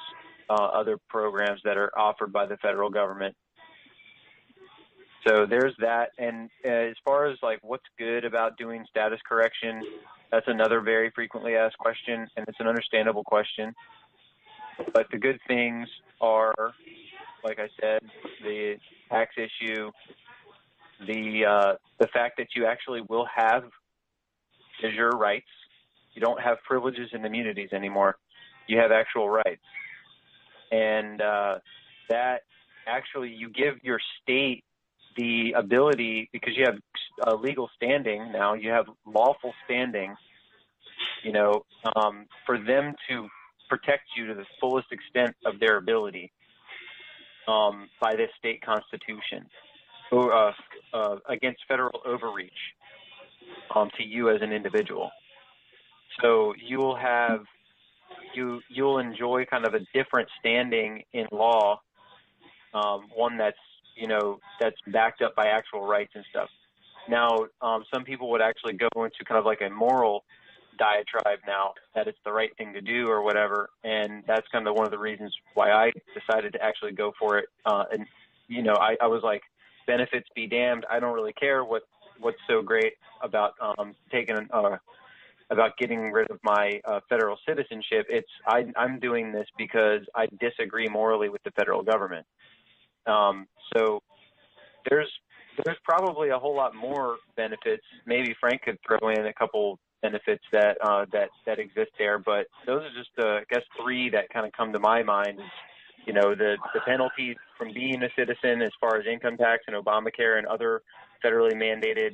other programs that are offered by the federal government. So there's that. And as far as like what's good about doing status correction, that's another very frequently asked question, and it's an understandable question. But the good things are, like I said, the tax issue, the fact that you actually will have de jure rights. You don't have privileges and immunities anymore. You have actual rights. And that actually you give your state the ability, because you have legal standing now, you have lawful standing, for them to protect you to the fullest extent of their ability by this state constitution or against federal overreach to you as an individual. So you'll enjoy kind of a different standing in law, one that's that's backed up by actual rights and stuff. Now, some people would actually go into kind of like a moral diatribe now that it's the right thing to do or whatever, and that's kind of one of the reasons why I decided to actually go for it. And I was like, benefits be damned. I don't really care what's so great about about getting rid of my federal citizenship. I'm doing this because I disagree morally with the federal government. So there's probably a whole lot more benefits. Maybe Frank could throw in a couple benefits that exist there, but those are just I guess three that kind of come to my mind. The penalties from being a citizen as far as income tax and Obamacare and other federally mandated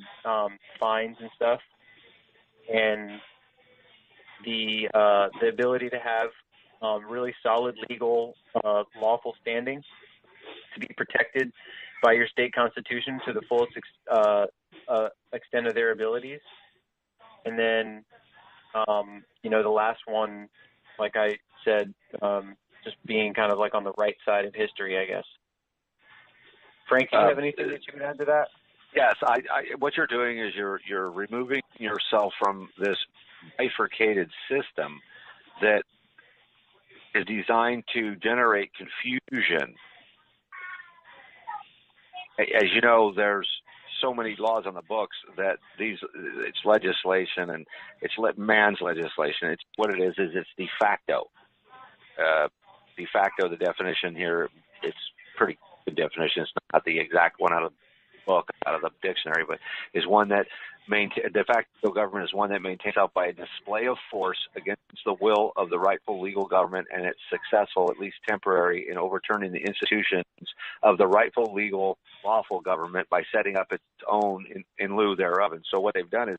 fines and stuff, and the ability to have really solid legal lawful standing to be protected by your state constitution to the fullest extent of their abilities. And then, the last one, like I said, just being kind of like on the right side of history, I guess. Frank, do you have anything that you can add to that? Yes, what you're doing is you're removing yourself from this bifurcated system that is designed to generate confusion. As you know, there's so many laws on the books that it's legislation, and it's man's legislation. It's what it is it's de facto. De facto, the definition here, it's pretty good definition. It's not the exact one out of the book, out of the dictionary, but is one that de facto government is one that maintains itself by a display of force against the will of the rightful legal government, and it's successful, at least temporary, in overturning the institutions of the rightful legal lawful government by setting up its own in lieu thereof. And so what they've done is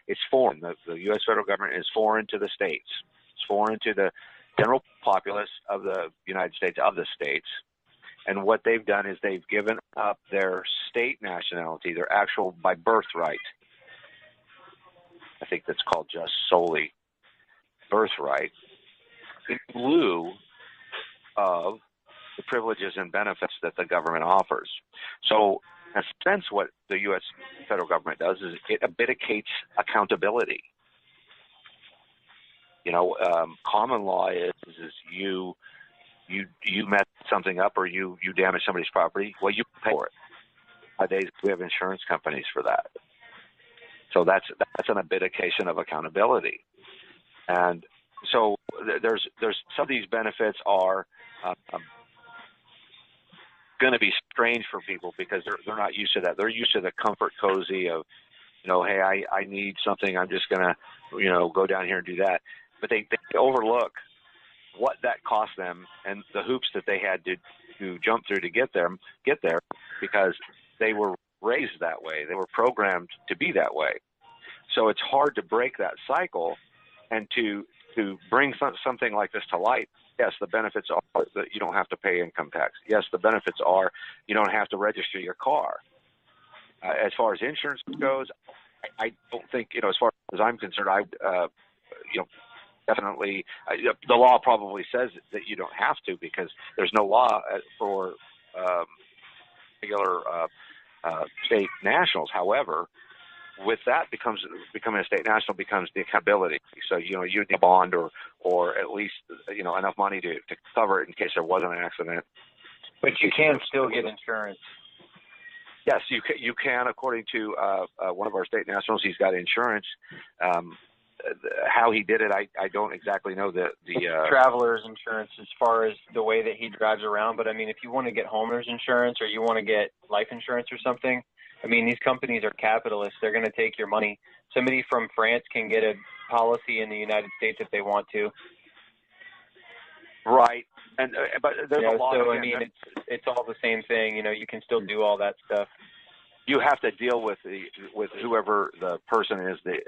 it's foreign. The U.S. federal government is foreign to the states. It's foreign to the general populace of the United States, of the states. And what they've done is they've given up their state nationality, their actual by birthright. I think that's called just solely birthright, in lieu of the privileges and benefits that the government offers. So, in a sense, what the U.S. federal government does is it abdicates accountability. Common law is you mess something up or you damage somebody's property, well, you pay for it. Nowadays, we have insurance companies for that. So that's an abdication of accountability. And so there's some of these benefits are going to be strange for people because they're not used to that. They're used to the comfort cozy of, hey, I need something. I'm just going to, go down here and do that. But they overlook what that cost them and the hoops that they had to jump through to get there because they were raised that way. They were programmed to be that way. So it's hard to break that cycle and to bring something like this to light. Yes, the benefits are that you don't have to pay income tax. Yes, the benefits are you don't have to register your car. As far as insurance goes, I don't think, as far as I'm concerned, definitely, the law probably says that you don't have to because there's no law for regular state nationals. However, with that becoming a state national becomes the accountability. So, you need a bond or at least, enough money to cover it in case there wasn't an accident. But you can still get insurance. Yes, you can. According to one of our state nationals, he's got insurance. how he did it, I don't exactly know the traveler's insurance as far as the way that he drives around. But I mean, if you want to get homeowner's insurance or you want to get life insurance or something, I mean, these companies are capitalists. They're going to take your money. Somebody from France can get a policy in the United States if they want to. Right. And but there's a lot. So I mean, it's all the same thing. You know, you can still do all that stuff. You have to deal with whoever the person is, the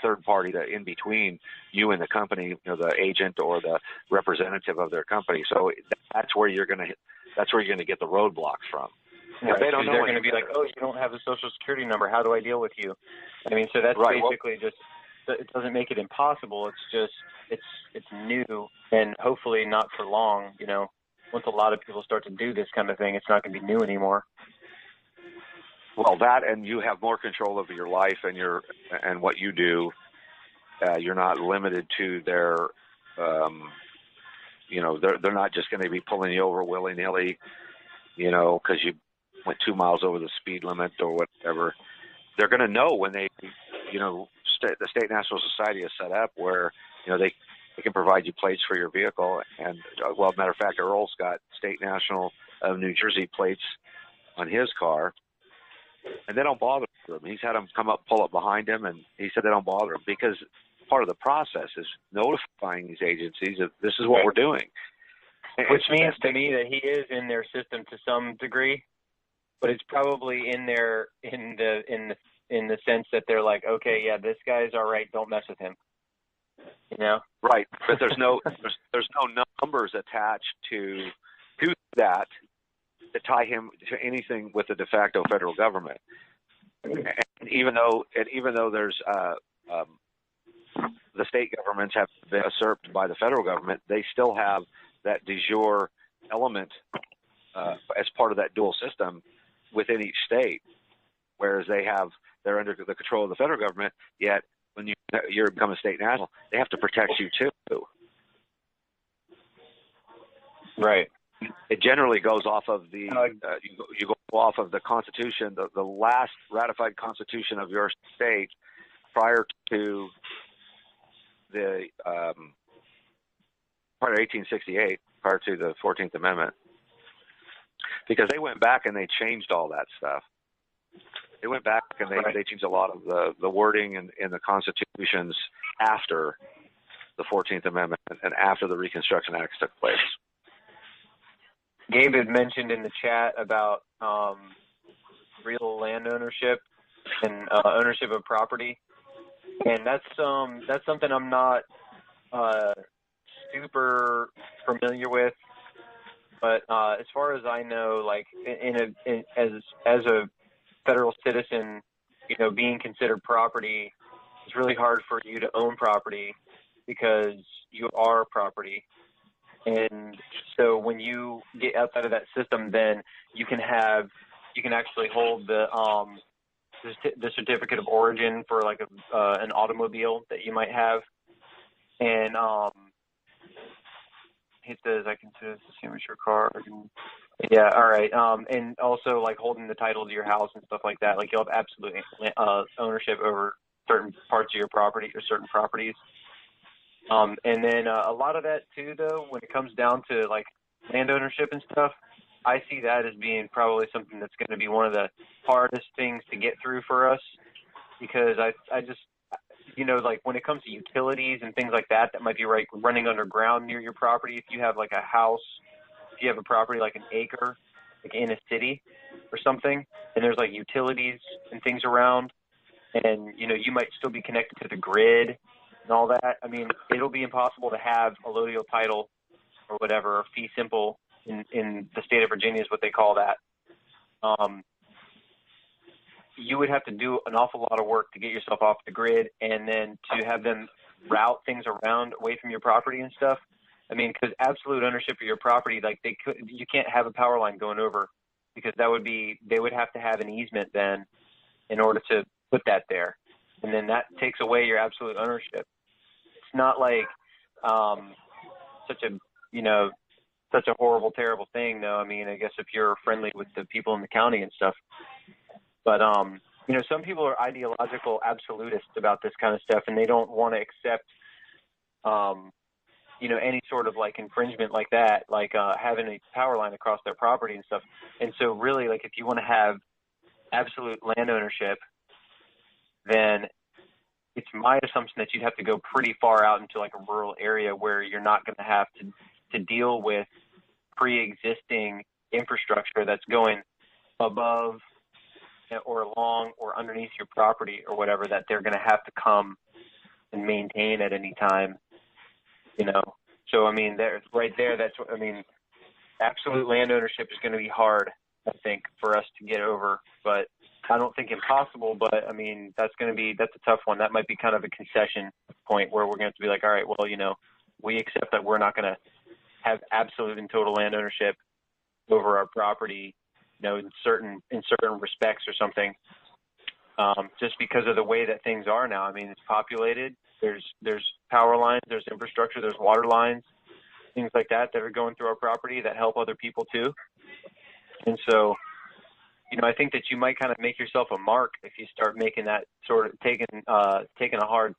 third party, in between you and the company, you know, the agent or the representative of their company. So that's where you're gonna get the roadblocks from. Right. They don't know. They're going to be like, oh, you don't have a social security number. How do I deal with you? I mean, so that's right. Basically just, it doesn't make it impossible. It's just, it's new and hopefully not for long. You know, once a lot of people start to do this kind of thing, it's not going to be new anymore. Well, that, and you have more control over your life and what you do. You're not limited to their, you know, they're not just going to be pulling you over willy-nilly, you know, because you went 2 miles over the speed limit or whatever. They're going to know when they, you know, the State National Society is set up where, you know, they can provide you plates for your vehicle. And, well, matter of fact, Earl's got State National of New Jersey plates on his car, and they don't bother him. He's had them pull up behind him, and he said they don't bother him because part of the process is notifying these agencies that this is what we're doing. Which means to me that he is in their system to some degree, but it's probably in there in the sense that they're like, okay, yeah, this guy's all right, don't mess with him. You know? Right, but there's no numbers attached to that to tie him to anything with the de facto federal government. And even though there's the state governments have been usurped by the federal government, they still have that de jure element as part of that dual system within each state, whereas they're under the control of the federal government, yet when you become a state national, they have to protect you too. Right. It generally goes off of the you go off of the Constitution, the last ratified Constitution of your state prior to the prior to 1868, prior to the 14th Amendment, because they went back and they changed all that stuff. They went back and they changed a lot of the wording in the constitutions after the 14th Amendment and after the Reconstruction Acts took place. Gabe had mentioned in the chat about real land ownership and ownership of property, and that's something I'm not super familiar with. But as far as I know, like as a federal citizen, you know, being considered property, it's really hard for you to own property because you are property. And so when you get outside of that system, then you can actually hold the certificate of origin for like an automobile that you might have. And it says I consider this a signature car. Yeah, all right. And also like holding the title to your house and stuff like that. Like you'll have absolute ownership over certain parts of your property or certain properties. And then a lot of that too, though, when it comes down to like land ownership and stuff, I see that as being probably something that's going to be one of the hardest things to get through for us, because I just, you know, like when it comes to utilities and things like that might be running underground near your property. If you have like a house, if you have a property like an acre, like in a city or something, and there's like utilities and things around, and you know you might still be connected to the grid and all that. I mean, it'll be impossible to have a allodial title or whatever, or fee simple in the state of Virginia is what they call that. You would have to do an awful lot of work to get yourself off the grid, and then to have them route things around away from your property and stuff. I mean, because absolute ownership of your property, like you can't have a power line going over, because they would have to have an easement then in order to put that there, and then that takes away your absolute ownership. It's not like such a horrible, terrible thing, though. I mean, I guess if you're friendly with the people in the county and stuff. But you know, some people are ideological absolutists about this kind of stuff, and they don't want to accept, you know, any sort of like infringement like that, like having a power line across their property and stuff. And so really, like, if you want to have absolute land ownership, then it's my assumption that you'd have to go pretty far out into like a rural area where you're not going to have to deal with pre-existing infrastructure that's going above or along or underneath your property or whatever, that they're going to have to come and maintain at any time, you know. So, I mean, right there, that's what, I mean, absolute land ownership is going to be hard, I think, for us to get over, but I don't think impossible, but I mean, that's a tough one. That might be kind of a concession point where we're going to have to be like, all right, well, you know, we accept that we're not going to have absolute and total land ownership over our property, you know, in certain respects or something, just because of the way that things are now. I mean, it's populated. There's power lines, there's infrastructure, there's water lines, things like that are going through our property that help other people too. And so, you know, I think that you might kind of make yourself a mark if you start making that sort of taking a hard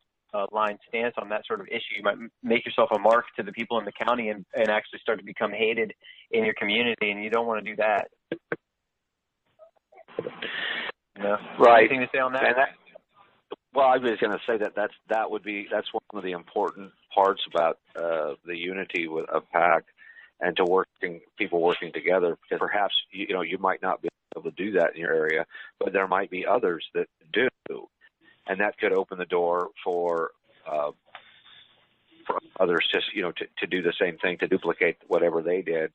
line stance on that sort of issue. You might make yourself a mark to the people in the county and actually start to become hated in your community, and you don't want to do that. You know? Right. Anything to say on that? Well, I was going to say that's one of the important parts about the unity of PAC and people working together, because perhaps you might not be able to do that in your area, but there might be others that do, and that could open the door for others just to do the same thing, to duplicate whatever they did,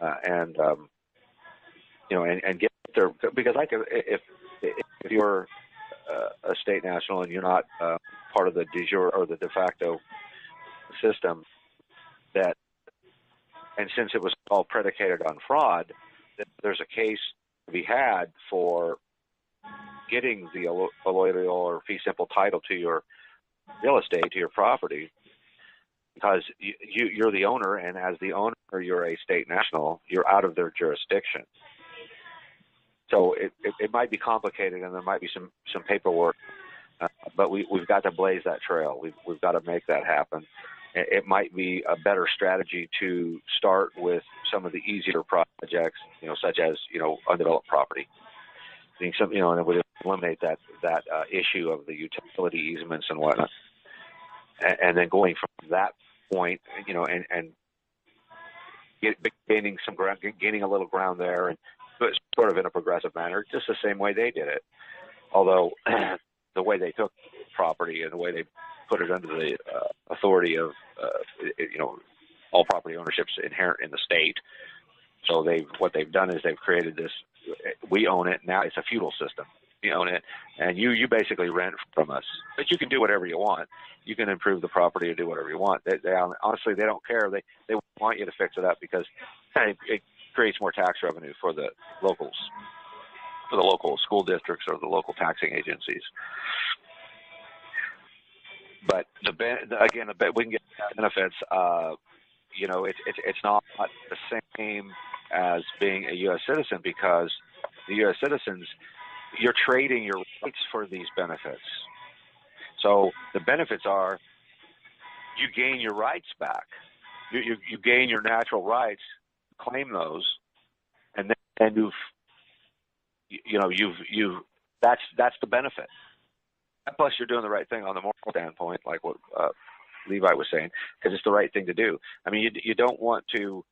and get there. Because if you're a state national and you're not part of the de jure or the de facto system, and since it was all predicated on fraud, there's a case to be had for getting the allodial or fee simple title to your real estate, to your property, because you're the owner, and as the owner, you're a state national, you're out of their jurisdiction. So it might be complicated, and there might be some paperwork, but we've got to blaze that trail. We've got to make that happen. It might be a better strategy to start with some of the easier projects, such as undeveloped property. And it would eliminate that issue of the utility easements and whatnot, and then going from that point, and gaining some ground, gaining a little ground there, and sort of in a progressive manner, just the same way they did it. Although the way they took property and the way they put it under the authority of, all property ownership's inherent in the state. So what they've done is they've created this, we own it, now it's a feudal system. You own it, and you basically rent from us. But you can do whatever you want. You can improve the property or do whatever you want. They honestly, they don't care. They want you to fix it up because it creates more tax revenue for the locals, for the local school districts or the local taxing agencies. But we can get benefits. It's not the same as being a U.S. citizen, because the U.S. citizens, you're trading your rights for these benefits. So the benefits are you gain your rights back. You gain your natural rights, claim those, and then that's the benefit. Plus, you're doing the right thing on the moral standpoint, like what Levi was saying, because it's the right thing to do. I mean, you don't want to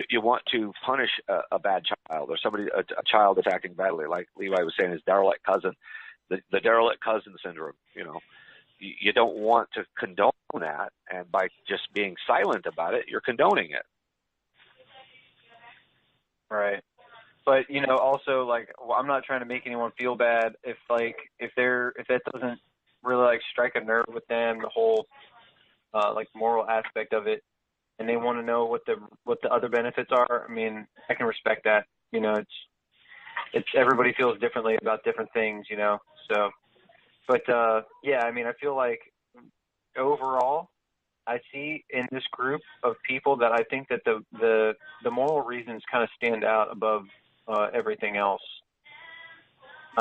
you want to punish a bad child or a child that's acting badly, like Levi was saying, his derelict cousin, the derelict cousin syndrome. You don't want to condone that, and by just being silent about it, you're condoning it. Right. But also, I'm not trying to make anyone feel bad if that doesn't really strike a nerve with them, the whole moral aspect of it, and they want to know what the other benefits are. I mean, I can respect that. It's everybody feels differently about different things, So, but yeah, I mean, I feel like overall, I see in this group of people that I think that the moral reasons kind of stand out above everything else.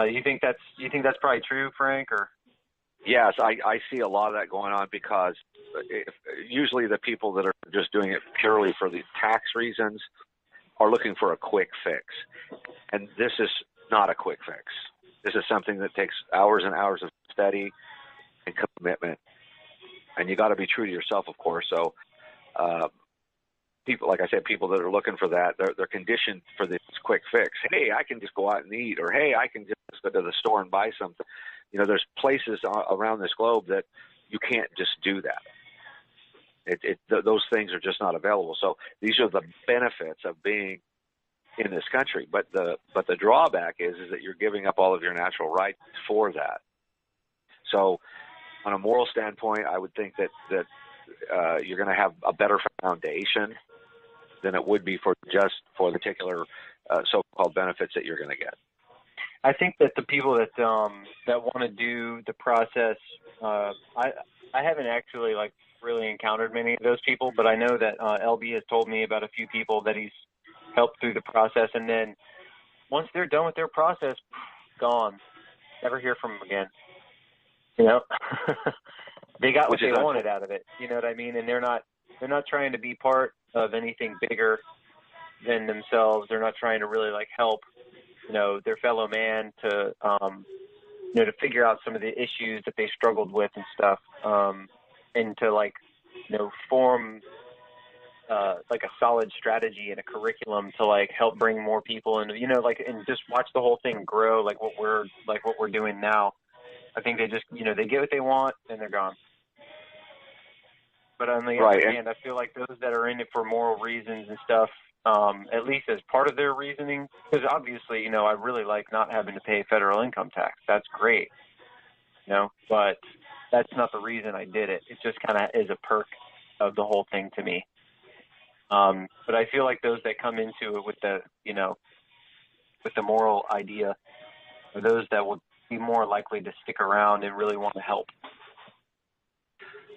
You think that's probably true, Frank? Or yes, I see a lot of that going on because usually the people that are just doing it purely for the tax reasons are looking for a quick fix, and this is not a quick fix. This is something that takes hours and hours of study and commitment, and you got to be true to yourself, of course. So, people, like I said, people that are looking for that, they're conditioned for this quick fix. Hey, I can just go out and eat, or hey, I can just go to the store and buy something. You know, there's places around this globe that you can't just do that. Those things are just not available. So these are the benefits of being in this country. But the drawback is that you're giving up all of your natural rights for that. So on a moral standpoint, I would think that you're going to have a better foundation than it would be for the particular so-called benefits that you're going to get. I think that the people that want to do the process, I haven't actually really encountered many of those people, but I know that LB has told me about a few people that he's helped through the process, and then once they're done with their process, gone, never hear from them again. You know, they got what they wanted out of it. You know what I mean? And they're not trying to be part of anything bigger than themselves. They're not trying to really help, their fellow man to, to figure out some of the issues that they struggled with and stuff, and to form a solid strategy and a curriculum to help bring more people in, and just watch the whole thing grow, what we're doing now. I think they just, they get what they want and they're gone. But on the other hand, I feel like those that are in it for moral reasons and stuff, at least as part of their reasoning, because obviously, I really like not having to pay federal income tax. That's great, but that's not the reason I did it. It just kind of is a perk of the whole thing to me. But I feel like those that come into it with the, with the moral idea are those that would be more likely to stick around and really want to help.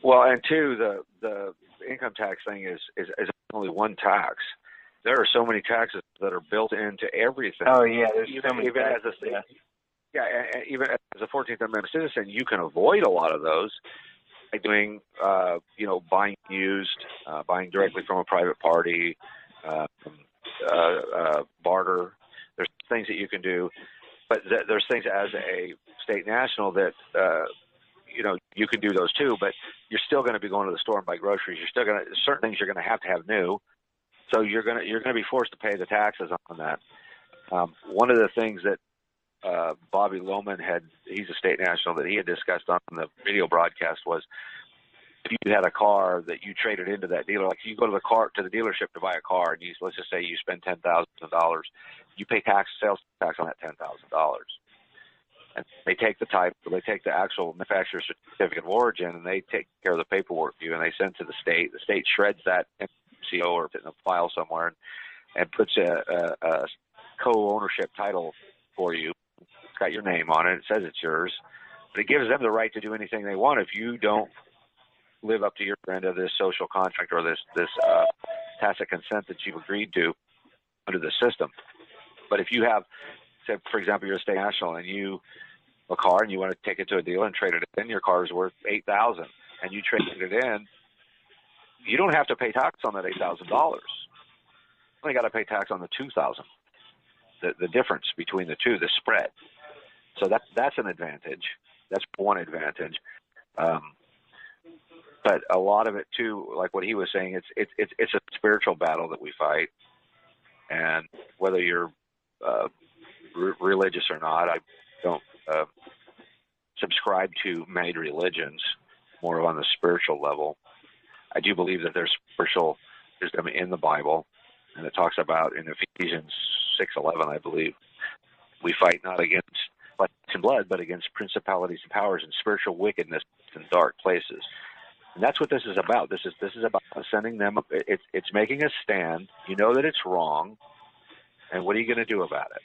Well, and two, the income tax thing is only one tax. There are so many taxes that are built into everything. Oh yeah, there's so many taxes. Even as a 14th Amendment citizen, you can avoid a lot of those by doing, buying used, buying directly from a private party, barter. There's things that you can do, but there's things as a state national that, you can do those too, but you're still going to be going to the store and buy groceries. You're still going to, certain things you're going to have new. So you're going to be forced to pay the taxes on that. One of the things that Bobby Lohman he's a state national, that he had discussed on the video broadcast was, if you had a car that you traded into that dealer, like you go to the dealership to buy a car, and let's just say you spend $10,000, you pay sales tax on that $10,000. And they take the type, they take the actual manufacturer's certificate of origin, and they take care of the paperwork for you, and they send it to the state. The state shreds that MCO or in a file somewhere and puts a co-ownership title for you. It's got your name on it. It says it's yours. But it gives them the right to do anything they want if you don't live up to your end of this social contract or this tacit consent that you've agreed to under the system. But if you have, say, for example, you're a state national and a car and you want to take it to a dealer and trade it in, your car is worth $8,000 and you traded it in, you don't have to pay tax on that $8,000. You only got to pay tax on the $2,000. The difference between the two, the spread. So that's an advantage. That's one advantage. But a lot of it too, like what he was saying, it's a spiritual battle that we fight, and whether you're religious or not, I don't subscribe to many religions, more on the spiritual level. I do believe that there's spiritual wisdom in the Bible, and it talks about in Ephesians 6:11, I believe, we fight not against flesh and blood, but against principalities and powers and spiritual wickedness in dark places. And that's what this is about. This is about sending them. It's making a stand. You know that it's wrong, and what are you going to do about it?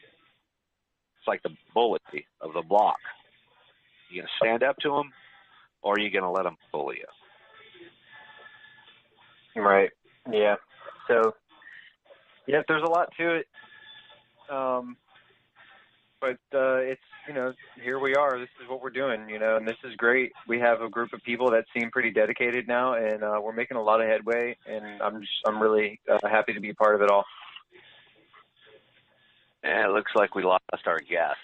It's like the bully of the block. You going to stand up to them, or are you going to let them bully you? Right. Yeah. So, yeah, there's a lot to it. but it's, here we are. This is what we're doing, and this is great. We have a group of people that seem pretty dedicated now, and we're making a lot of headway, and I'm really happy to be a part of it all. Yeah, it looks like we lost our guest.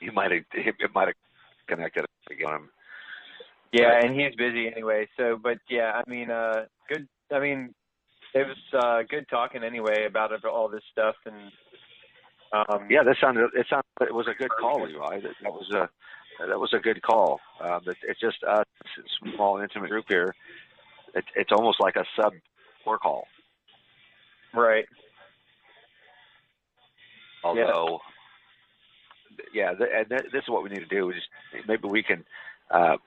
It might have connected again. Yeah, and he's busy anyway. So, but yeah, good. It was good talking anyway about all this stuff, and yeah, it was a good call, Levi. That was a good call. It's just us, small intimate group here. It's almost like a sub core call, right? Although, and this is what we need to do. Maybe we can, of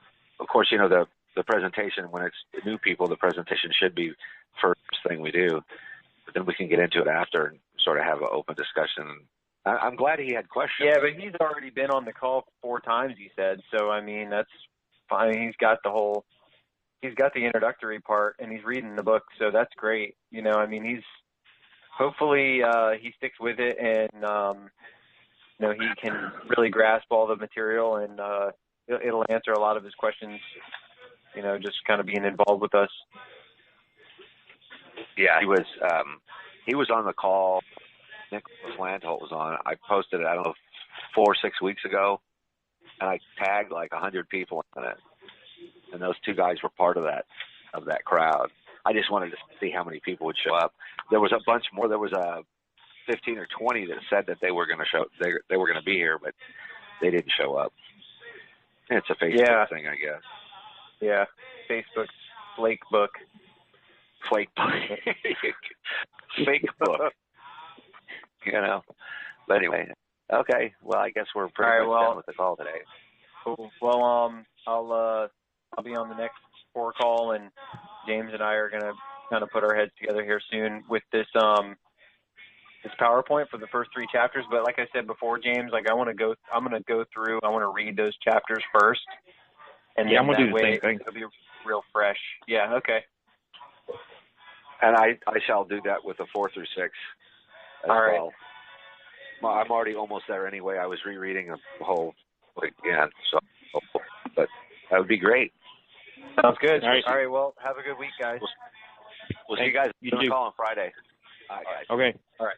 course, the presentation, when it's new people, the presentation should be first thing we do, but then we can get into it after and sort of have an open discussion. I'm glad he had questions. Yeah, but he's already been on the call 4 times, he said. So, that's fine. He's got the introductory part, and he's reading the book, so that's great. He's hopefully he sticks with it, and he can really grasp all the material, and it'll answer a lot of his questions. Just kind of being involved with us. Yeah, he was on the call. Nicholas Landholt was on. I posted it, I don't know, 4 or 6 weeks ago, and I tagged like 100 people in it, and those 2 guys were part of that crowd. I just wanted to see how many people would show up. There was a bunch more. There was 15 or 20 that said that they were going to show. They were going to be here, but they didn't show up. It's a Facebook thing, I guess. Yeah, Facebook's flake book. Fake book. But anyway, okay. Well, I guess we're pretty much done with the call today. Cool. Well, I'll be on the next 4 call, and James and I are gonna kind of put our heads together here soon with this PowerPoint for the first 3 chapters. But like I said before, James, I'm gonna go through. I want to read those chapters first, and I'm gonna do the same thing. It'll be real fresh. Yeah. Okay. And I shall do that with the 4 through 6 as all right. well. I'm already almost there anyway. I was rereading the whole book again, but that would be great. Sounds good. All right. Well, have a good week, guys. We'll see you guys on the call on Friday. Okay. All right.